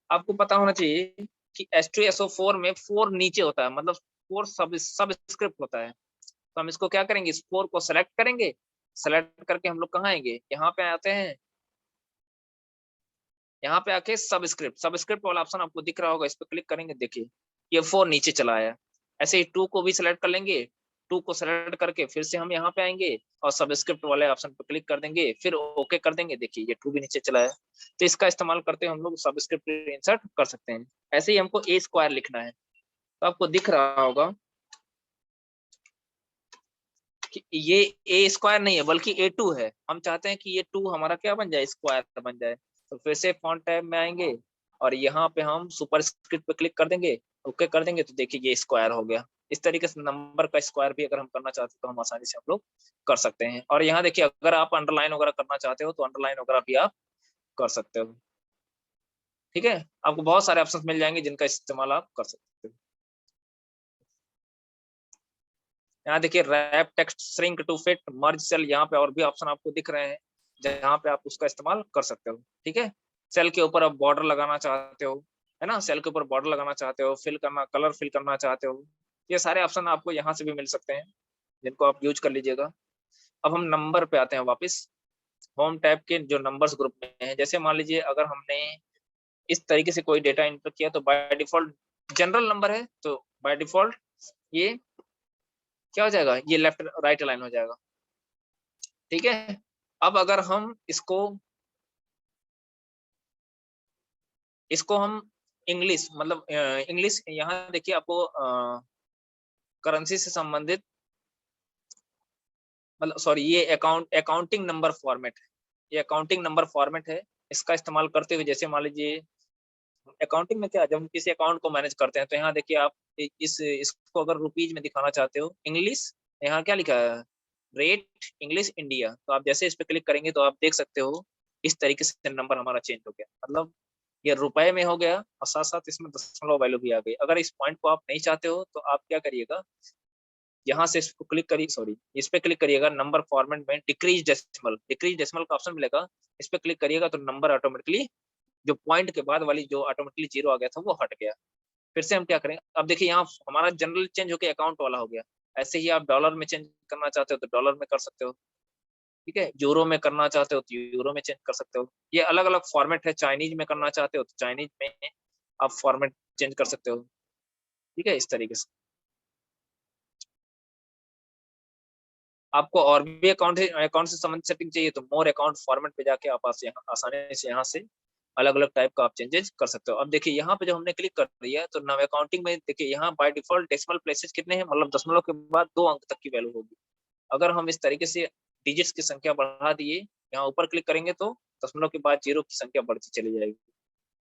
Speaker 1: आपको पता होना चाहिए कि H2SO4 में 4 नीचे होता है, मतलब 4 सब स्क्रिप्ट होता है। तो हम इसको क्या करेंगे, इस 4 को सेलेक्ट करेंगे, सेलेक्ट करके हम लोग कहाँ आएंगे, यहाँ पे आते हैं, यहाँ पे आके सब स्क्रिप्ट वाला ऑप्शन आपको दिख रहा होगा, इस पर क्लिक करेंगे, देखिए ये 4 नीचे चला आया। ऐसे ही 2 को भी सिलेक्ट कर लेंगे, 2 को सेलेक्ट करके फिर से हम यहाँ पे आएंगे और सबस्क्रिप्ट वाले ऑप्शन पर क्लिक कर देंगे, फिर ओके कर देंगे, देखिए ये 2 भी नीचे चला है। तो इसका इस्तेमाल करते हुए हम लोग सबस्क्रिप्ट इंसर्ट कर सकते हैं। ऐसे ही हमको ए स्क्वायर लिखना है, तो आपको दिख रहा होगा कि ये ए स्क्वायर नहीं है बल्कि A2 है, हम चाहते हैं कि ये 2 हमारा क्या बन जाए, स्क्वायर बन जाए। तो फिर से फॉन्ट टैब में आएंगे और यहाँ पे हम सुपर स्क्रिप्ट पे क्लिक कर देंगे, ओके कर देंगे तो देखिए ये स्क्वायर हो गया। इस तरीके से नंबर का स्क्वायर भी अगर हम करना चाहते हैं तो हम आसानी से हम लोग कर सकते हैं। और यहाँ देखिए अगर आप अंडरलाइन वगैरह करना चाहते हो तो अंडरलाइन वगैरह भी आप कर सकते हो। ठीक है, आपको बहुत सारे ऑप्शन मिल जाएंगे जिनका इस्तेमाल आप कर सकते हो। यहाँ देखिए wrap text shrink to fit merge cell, यहाँ पे और भी ऑप्शन आपको दिख रहे हैं। जहाँ पे आप उसका इस्तेमाल कर सकते हो। ठीक है, सेल के ऊपर आप बॉर्डर लगाना चाहते हो, है ना, सेल के ऊपर बॉर्डर लगाना चाहते हो, फिल करना, कलर फिल करना चाहते हो, ये सारे ऑप्शन आपको यहाँ से भी मिल सकते हैं, जिनको आप यूज कर लीजिएगा। अब हम नंबर पे आते हैं वापस। होम टैब के जो नंबर्स ग्रुप में है, जैसे मान लीजिए अगर हमने इस तरीके से कोई डेटा इंटर किया तो बाय डिफॉल्ट जनरल नंबर है, तो बाय डिफॉल्ट ये क्या हो जाएगा, ये लेफ्ट राइट अलाइन हो जाएगा। ठीक है, अब अगर हम इसको हम इंग्लिश, मतलब इंग्लिश, यहाँ देखिए आपको करेंसी से संबंधित, मतलब सॉरी, ये अकाउंटिंग नंबर फॉर्मेट है, ये अकाउंटिंग नंबर फॉर्मेट है। इसका इस्तेमाल करते हुए, जैसे मान लीजिए अकाउंटिंग में क्या, जब हम किसी अकाउंट को मैनेज करते हैं तो यहाँ देखिए आप इसको अगर रुपीज में दिखाना चाहते हो, इंग्लिश, यहाँ क्या लिखा है, रेट इंग्लिश इंडिया, तो आप जैसे इस पे क्लिक करेंगे तो आप देख सकते हो इस तरीके से नंबर हमारा चेंज हो गया, मतलब ये रुपए में हो गया और साथ साथ इसमें दशमलव वैल्यू भी आ गई। अगर इस पॉइंट को आप नहीं चाहते हो तो आप क्या करिएगा, यहाँ से इसको क्लिक करिए, सॉरी इस पे क्लिक करिएगा, नंबर फॉर्मेट में डिक्रीज डेसिमल का ऑप्शन मिलेगा, इस पे क्लिक करिएगा तो नंबर ऑटोमेटिकली, जो पॉइंट के बाद वाली जो ऑटोमेटिकली जीरो आ गया था वो हट गया। फिर से हम क्या करें, अब देखिए यहाँ हमारा जनरल चेंज होकर अकाउंट वाला हो गया। ऐसे ही आप डॉलर में चेंज करना चाहते हो तो डॉलर में कर सकते हो, ठीक है, यूरो में करना चाहते हो तो यूरो में चेंज कर सकते हो। ये अलग अलग फॉर्मेट है, चाइनीज में करना चाहते हो तो चाइनीज में आप फॉर्मेट चेंज कर सकते हो। ठीक है, इस तरीके से आपको और भी अकाउंट से संबंधित सेटिंग चाहिए तो मोर अकाउंट फॉर्मेट पे जाके आप आसानी से यहाँ से अलग अलग टाइप का आप चेंजेस कर सकते हो। अब देखिए यहाँ पे जब हमने क्लिक कर दिया है तो नव अकाउंटिंग में देखिए यहाँ बाय डिफॉल्ट डेसिमल प्लेसेस कितने हैं, मतलब दशमलव के बाद 2 अंक तक की वैल्यू होगी। अगर हम इस तरीके से डिजिट्स की संख्या बढ़ा दिए, यहाँ ऊपर क्लिक करेंगे तो दशमलव के बाद जीरो की संख्या बढ़ती चली जाएगी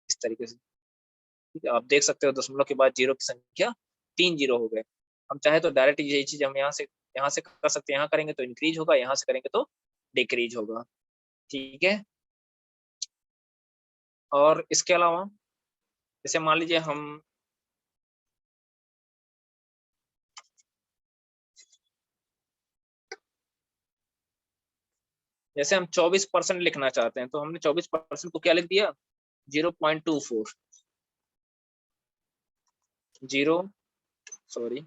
Speaker 1: इस तरीके से। ठीक है, आप देख सकते हो दशमलव के बाद जीरो की संख्या 3 जीरो हो गए। हम चाहे तो डायरेक्ट यही चीज हम यहाँ से कर सकते हैं, यहाँ करेंगे तो इंक्रीज होगा, यहाँ से करेंगे तो डिक्रीज होगा। ठीक है, और इसके अलावा जैसे मान लीजिए हम जैसे हम 24% लिखना चाहते हैं तो हमने 24% को क्या लिख दिया, 0.24, जीरो, सॉरी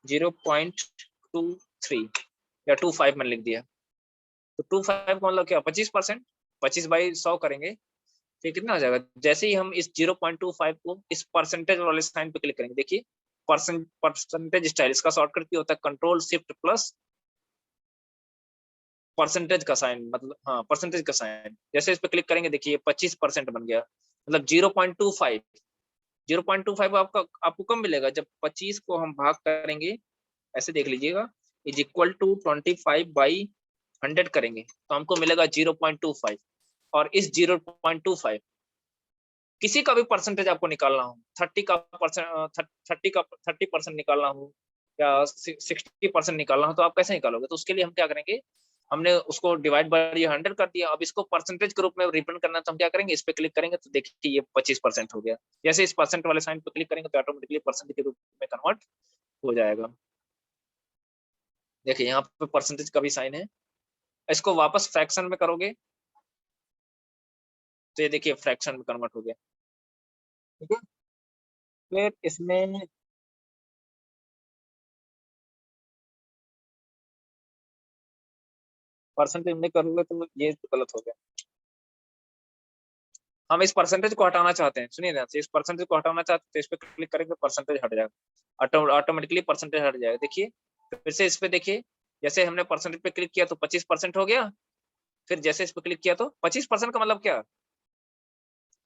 Speaker 1: 0.23 या 25 मैंने लिख दिया। तो 25 का मतलब क्या, 25%, 25/100 करेंगे, फिर कितना हो जाएगा, जैसे ही हम इस 0.25 को इस परसेंटेज वाले साइन पे क्लिक करेंगे, देखिए परसेंटेज स्टाइल, इसका शॉर्टकट क्या होता है, कंट्रोल शिफ्ट प्लस परसेंटेज का साइन, मतलब हाँ परसेंटेज का साइन, जैसे इस पे क्लिक करेंगे देखिए 25% बन गया, मतलब 0.25, 0.25 आपको कम मिलेगा जब 25 को हम भाग करेंगे, ऐसे देख लीजिएगा, इज इक्वल टू 25/100 करेंगे तो हमको मिलेगा 0.25। और इस 0.25 किसी का भी परसेंटेज आपको निकालना हो, 30% निकालना हो या 60% निकालना हो तो आप कैसे निकालोगे, तो उसके लिए हम क्या करेंगे, हमने उसको डिवाइड बाय 100 कर दिया, अब इसको परसेंटेज के रूप में रिप्रेजेंट करना तो हम क्या करेंगे, इस पे क्लिक करेंगे तो देखिए ये 25% हो गया। जैसे इस परसेंट वाले साइन पे क्लिक करेंगे तो ऑटोमेटिकली परसेंट के रूप में कन्वर्ट हो जाएगा। देखिए यहाँ पे परसेंटेज का भी साइन है, इसको वापस फ्रैक्शन में करोगे तो ये देखिए फ्रैक्शन में कन्वर्ट हो गया। ठीक है, फिर इसमें परसेंटेज में करोगे तो ये गलत हो गया, हम इस परसेंटेज को हटाना चाहते हैं, सुनिए ध्यान से, इस परसेंटेज को हटाना चाहते हैं तो इस पे क्लिक करेंगे परसेंटेज हट जाएगा, ऑटोमेटिकली परसेंटेज हट जाएगा। देखिए फिर से इस पे देखिए, जैसे हमने परसेंटेज पे क्लिक किया तो 25% हो गया, फिर जैसे इस पे क्लिक किया तो 25% का मतलब क्या,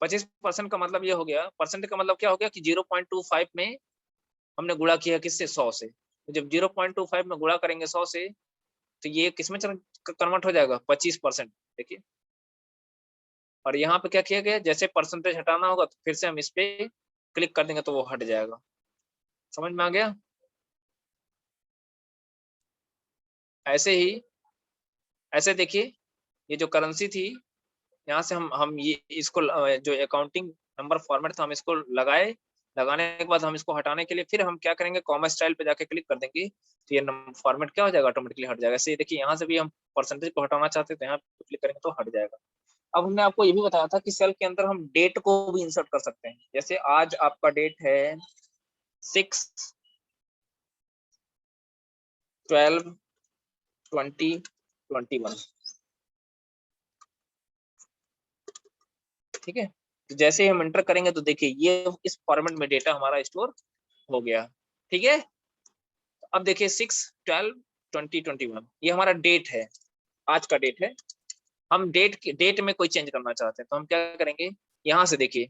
Speaker 1: 25% का मतलब ये हो गया, परसेंटेज का मतलब क्या हो गया कि 0.25 में हमने गुणा किया किससे, 100 से, तो जब 0.25 में गुणा करेंगे 100 से तो ये किसमें कन्वर्ट हो जाएगा, 25%। देखिए, और यहाँ पे क्या किया गया, जैसे परसेंटेज हटाना होगा तो फिर से हम इस पे क्लिक कर देंगे तो वो हट जाएगा। समझ में आ गया। ऐसे ही ऐसे देखिए, ये जो करेंसी थी, यहाँ से हम ये इसको जो अकाउंटिंग नंबर फॉर्मेट था हम इसको लगाए, लगाने के बाद हम इसको हटाने के लिए फिर हम क्या करेंगे, कॉमा स्टाइल पे जाके क्लिक कर देंगे तो ये फॉर्मेट क्या हो जाएगा, ऑटोमेटिकली हट जाएगा। ऐसे देखिए यहाँ से भी हम परसेंटेज को हटाना चाहते हैं तो यहाँ पे क्लिक करेंगे तो हट जाएगा। अब हमने आपको ये भी बताया था कि सेल के अंदर हम डेट को भी इंसर्ट कर सकते हैं। जैसे आज आपका डेट है 6/12/2021, ठीक है। तो जैसे ही हम एंटर करेंगे तो देखिए ये इस फॉर्मेट में डेटा हमारा स्टोर हो गया, ठीक है। अब देखिए 6/12/2021 ये हमारा डेट है, आज का डेट है। हम डेट में कोई चेंज करना चाहते हैं तो हम क्या करेंगे, यहाँ से देखिए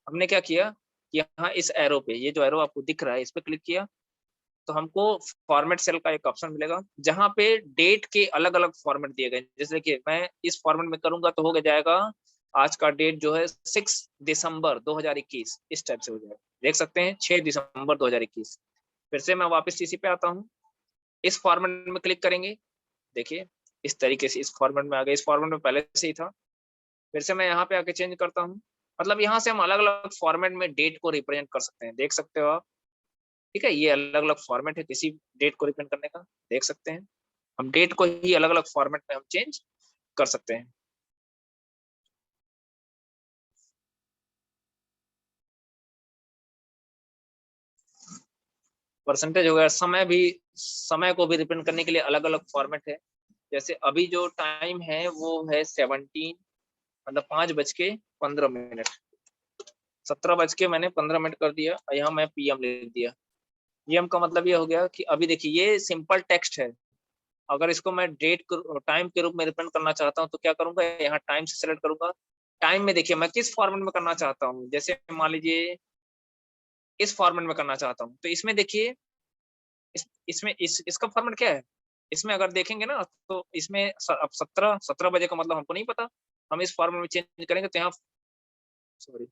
Speaker 1: हमने क्या किया, यहाँ इस एरो पे, ये जो एरो आपको दिख रहा है इस पे क्लिक किया तो हमको फॉर्मेट सेल का एक ऑप्शन मिलेगा जहाँ पे डेट के अलग अलग फॉर्मेट दिए गए। जैसे कि मैं इस फॉर्मेट में करूंगा तो हो जाएगा आज का डेट जो है 6 दिसंबर 2021, इस टाइप से हो जाएगा। देख सकते हैं 6 दिसंबर 2021। फिर से मैं वापस इसी पे आता हूँ, इस फॉर्मेट में क्लिक करेंगे, देखिए इस तरीके से इस फॉर्मेट में आ गया। इस फॉर्मेट में पहले से ही था, फिर से मैं यहाँ पे आके चेंज करता हूँ। मतलब यहाँ से हम अलग अलग फॉर्मेट में डेट को रिप्रेजेंट कर सकते हैं, देख सकते हो आप, ठीक है। ये अलग अलग फॉर्मेट है किसी डेट को रिप्रेजेंट करने का, देख सकते हैं। हम डेट को ही अलग अलग फॉर्मेट में हम चेंज कर सकते हैं। परसेंटेज हो गया। समय भी, समय को भी रिप्रेजेंट करने के लिए अलग अलग फॉर्मेट है। जैसे अभी जो टाइम है वो है 17, मतलब 5:15। 17:15 कर दिया और यहाँ मैं PM लिख दिया। PM का मतलब ये हो गया कि अभी देखिए ये सिंपल टेक्स्ट है। अगर इसको मैं डेट टाइम के रूप में रिप्रेजेंट करना चाहता हूँ तो क्या करूंगा, यहाँ टाइम से सेलेक्ट करूंगा। टाइम में देखिए मैं किस फॉर्मेट में करना चाहता हूँ, जैसे मान लीजिए इस फॉर्मेट में करना चाहता हूँ तो इसमें देखिए इसमें इसका फॉर्मेट क्या है। इसमें अगर देखेंगे ना तो इसमें अब 17 बजे का मतलब हमको नहीं पता। हम इस फॉर्मेट में चेंज करेंगे तो यहाँ, सॉरी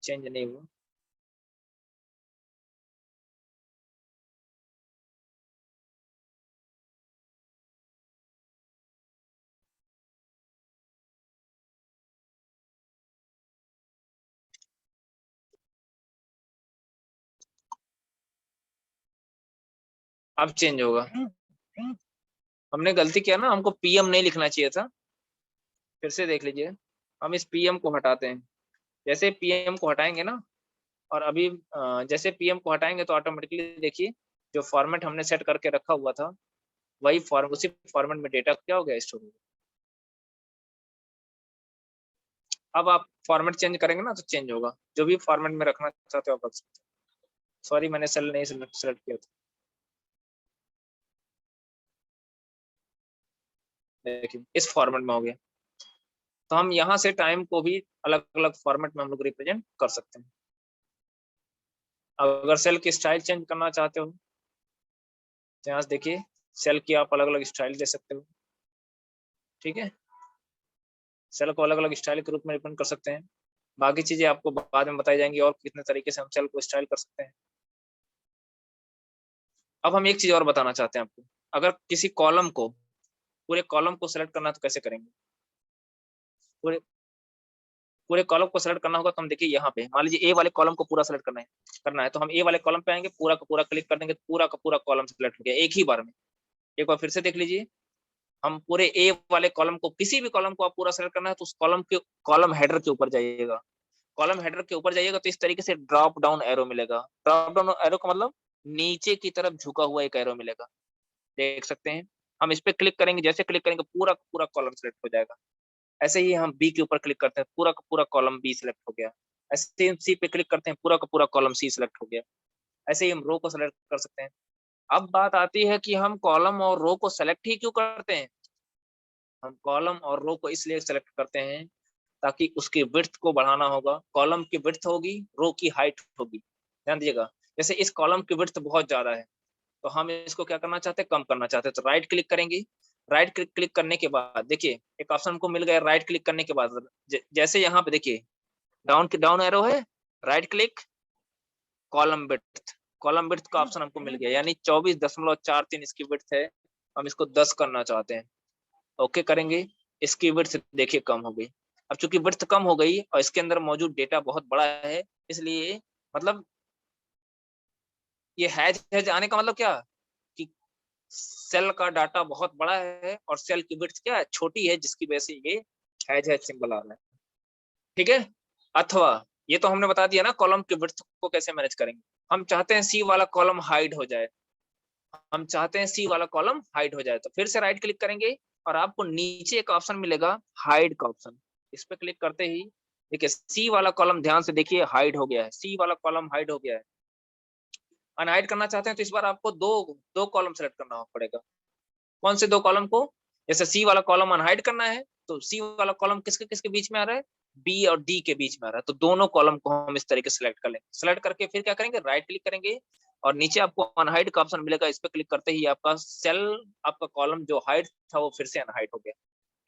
Speaker 1: चेंज नहीं हुआ, अब चेंज होगा। हमने गलती किया ना, हमको PM नहीं लिखना चाहिए था। फिर से देख लीजिए, हम इस PM को हटाते हैं। जैसे PM को हटाएंगे ना, और अभी जैसे PM को हटाएंगे तो ऑटोमेटिकली देखिए जो फॉर्मेट हमने सेट करके रखा हुआ था वही उसी फॉर्मेट में डेटा क्या हो गया, स्टोर हो गया। अब आप फॉर्मेट चेंज करेंगे ना तो चेंज होगा, जो भी फॉर्मेट में रखना चाहते हो आप रख सकते हो। सॉरी मैंने सेल नहीं सेलेक्ट किया था, देखिए इस फॉर्मेट में हो गया। तो हम यहाँ से टाइम को भी अलग अलग फॉर्मेट में हम लोग रिप्रेजेंट कर सकते हैं। अगर सेल की स्टाइल चेंज करना चाहते हो, यहाँ से देखिए सेल की आप अलग अलग स्टाइल दे सकते हो, ठीक है। सेल को अलग अलग स्टाइल के रूप में रिप्रेजेंट कर सकते हैं। बाकी चीजें आपको बाद में बताई जाएंगी और कितने तरीके से हम सेल को स्टाइल कर सकते हैं। अब हम एक चीज और बताना चाहते हैं आपको, अगर किसी कॉलम को, पूरे कॉलम को सेलेक्ट करना है तो कैसे करेंगे। पूरे पूरे कॉलम को सेलेक्ट करना होगा तो हम देखिए यहाँ पे मान लीजिए A वाले कॉलम को पूरा सेलेक्ट करना है तो हम A वाले कॉलम पे आएंगे, पूरा का पूरा क्लिक कर देंगे तो पूरा का पूरा कॉलम सेलेक्ट हो गया एक ही बार में। एक बार फिर से देख लीजिए, हम पूरे A वाले कॉलम को, किसी भी कॉलम को आप पूरा सेलेक्ट करना है तो उस कॉलम हेडर के ऊपर जाइएगा। कॉलम हेडर के ऊपर जाइएगा तो इस तरीके से ड्रॉप डाउन एरो मिलेगा। ड्रॉप डाउन एरो का मतलब नीचे की तरफ झुका हुआ एक एरो मिलेगा, देख सकते हैं। हम इस पे क्लिक करेंगे, जैसे क्लिक करेंगे पूरा पूरा कॉलम सेलेक्ट हो जाएगा। ऐसे ही हम बी के ऊपर क्लिक करते हैं, पूरा का पूरा कॉलम बी सिलेक्ट हो गया। ऐसे ही हम सी पे क्लिक करते हैं, पूरा का पूरा कॉलम सी सिलेक्ट हो गया। ऐसे ही हम रो को सेलेक्ट कर सकते हैं। अब बात आती है कि हम कॉलम और रो को सेलेक्ट ही क्यों करते हैं। हम कॉलम और रो को इसलिए सेलेक्ट करते हैं ताकि उसकी विड्थ को बढ़ाना होगा। कॉलम की विड्थ होगी, रो की हाइट होगी, ध्यान दीजिएगा। जैसे इस कॉलम की विड्थ बहुत ज्यादा है तो हम इसको क्या करना चाहते हैं, कम करना चाहते हैं, तो राइट क्लिक करेंगे। राइट क्लिक करने के बाद देखिए एक ऑप्शन हमको मिल गया। राइट क्लिक करने के बाद जैसे यहाँ पे देखिए डाउन एरो है, राइट क्लिक, कॉलम विड्थ का ऑप्शन हमको मिल गया, यानी 24.43 इसकी विड्थ है। हम इसको 10 करना चाहते हैं, ओके करेंगे। इसकी विड्थ देखिए कम हो गई। अब चूंकि विड्थ कम हो गई और इसके अंदर मौजूद डेटा बहुत बड़ा है, इसलिए मतलब ये हैज आने का मतलब क्या कि सेल का डाटा बहुत बड़ा है और सेल की विड्थ क्या है, छोटी है, जिसकी वजह से ये हैज सिंबल आ रहा है। ठीक है। अथवा ये तो हमने बता दिया ना कॉलम की विड्थ को कैसे मैनेज करेंगे। हम चाहते हैं सी वाला कॉलम हाइड हो जाए, हम चाहते हैं सी वाला कॉलम हाइड हो जाए, तो फिर से राइट क्लिक करेंगे और आपको नीचे एक ऑप्शन मिलेगा हाइड का ऑप्शन। इस पे क्लिक करते ही देखिए सी वाला कॉलम, ध्यान से देखिए, हाइड हो गया है, सी वाला कॉलम हाइड हो गया है। अनहाइड करना चाहते हैं तो इस बार आपको दो दो कॉलम सेलेक्ट करना पड़ेगा। कौन से दो कॉलम को? जैसे सी वाला कॉलम अनहाइड करना है तो सी वाला कॉलम किसके किसके बीच में आ रहा है, बी और डी के बीच में आ रहा है, तो दोनों कॉलम को हम इस तरीके से सिलेक्ट कर लेंगे। सिलेक्ट करके फिर क्या करेंगे, राइट क्लिक करेंगे और नीचे आपको अनहाइड का ऑप्शन मिलेगा। इस पर क्लिक करते ही आपका सेल, आपका कॉलम जो हाइड था वो फिर से अनहाइड हो गया।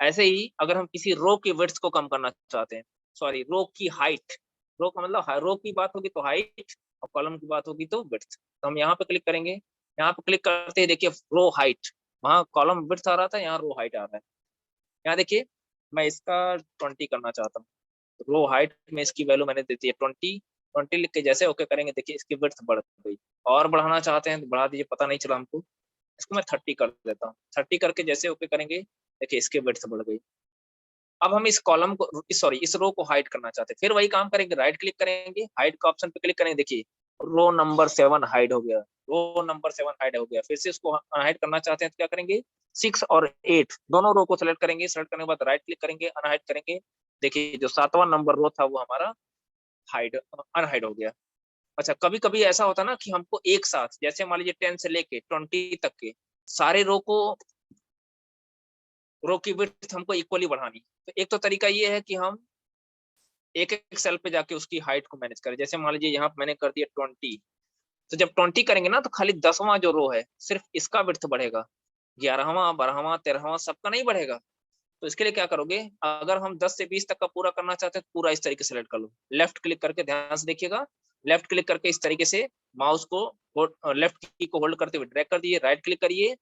Speaker 1: ऐसे ही अगर हम किसी रो की विड्थ को कम करना चाहते हैं, सॉरी रो की हाइट, रो का मतलब रो की बात होगी तो हाइट और कॉलम की बात होगी तो विड्थ, तो हम यहाँ पे क्लिक करेंगे। यहाँ पे क्लिक करते ही देखिए रो हाइट, वहाँ कॉलम विड्थ आ रहा था, यहाँ रो हाइट आ रहा है। यहाँ देखिए मैं इसका 20 करना चाहता हूँ, रो हाइट में इसकी वैल्यू मैंने दे दी है 20। 20 लिख के जैसे ओके करेंगे देखिए इसकी विड्थ बढ़ गई। और बढ़ाना चाहते हैं तो बढ़ा दीजिए, पता नहीं चला हमको। इसको मैं 30 कर देता हूँ। 30 करके जैसे ओके करेंगे देखिए इसकी विड्थ बढ़ गई। अब हम इस कॉलम को, सॉरी इस रो को हाइड करना चाहते हैं, फिर वही काम करेंगे, राइट क्लिक करेंगे, हाइड का ऑप्शन पे क्लिक करेंगे, देखिए रो नंबर 7 हाइड हो गया, रो नंबर 7 हाइड हो गया। फिर से इसको हाइड करना चाहते हैं तो क्या करेंगे, 6 और 8 दोनों रो को सिलेक्ट करेंगे। सिलेक्ट करने के बाद राइट क्लिक करेंगे, अनहाइड करेंगे, देखिए जो 7वां नंबर रो था वो हमारा हाइड अनहाइड हो गया। अच्छा कभी कभी ऐसा होता है ना कि हमको एक साथ, जैसे मान लीजिए 10 से लेके 20 तक के सारे रो की विड्थ हमको इक्वली बढ़ानी, तो एक तो तरीका ये है कि हम एक एक सेल पे जाके उसकी हाइट को मैनेज करें। जैसे मान लीजिए यहाँ पे मैंने कर दिया 20, तो जब 20 करेंगे ना तो खाली 10वां जो रो है सिर्फ इसका विड्थ बढ़ेगा, 11वां 12वां 13वां सबका नहीं बढ़ेगा। तो इसके लिए क्या करोगे, अगर हम 10 से 20 तक का पूरा करना चाहते हैं तो पूरा इस तरीके से सेलेक्ट कर लो, लेफ्ट क्लिक करके, ध्यान से देखिएगा, लेफ्ट क्लिक करके इस तरीके से माउस को लेफ्ट की को होल्ड करते हुए ड्रैग कर दिए, राइट क्लिक करिए।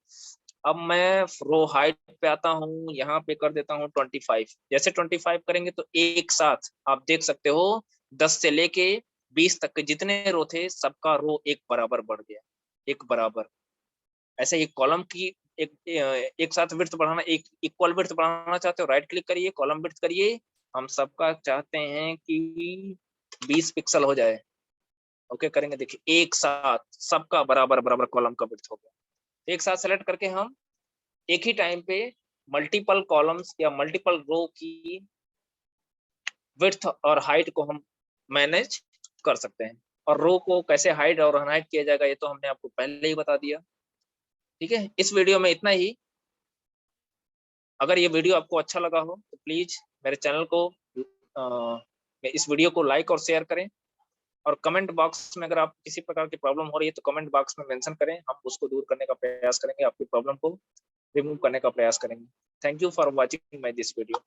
Speaker 1: अब मैं रो हाइट पे आता हूँ, यहाँ पे कर देता हूँ 25। जैसे 25 करेंगे तो एक साथ आप देख सकते हो 10 से लेके 20 तक के जितने रो थे सबका रो एक बराबर बढ़ गया, एक बराबर। ऐसे ही कॉलम की एक एक साथ विड्थ बढ़ाना, एक इक्वल विड्थ बढ़ाना चाहते हो, राइट क्लिक करिए, कॉलम विड्थ करिए। हम सबका चाहते हैं कि 20 पिक्सल हो जाए, ओके करेंगे, देखिए एक साथ सबका बराबर बराबर कॉलम का विड्थ हो गया। एक साथ सेलेक्ट करके हम एक ही टाइम पे मल्टीपल कॉलम्स या मल्टीपल रो की विड्थ और हाइट को हम मैनेज कर सकते हैं। और रो को कैसे हाइड और अनहाइड किया जाएगा ये तो हमने आपको पहले ही बता दिया। ठीक है, इस वीडियो में इतना ही। अगर ये वीडियो आपको अच्छा लगा हो तो प्लीज मेरे चैनल को इस वीडियो को लाइक और शेयर करें, और कमेंट बॉक्स में अगर आप किसी प्रकार की प्रॉब्लम हो रही है तो कमेंट बॉक्स में मेंशन करें, हम उसको दूर करने का प्रयास करेंगे, आपकी प्रॉब्लम को रिमूव करने का प्रयास करेंगे। Thank you for watching my this video.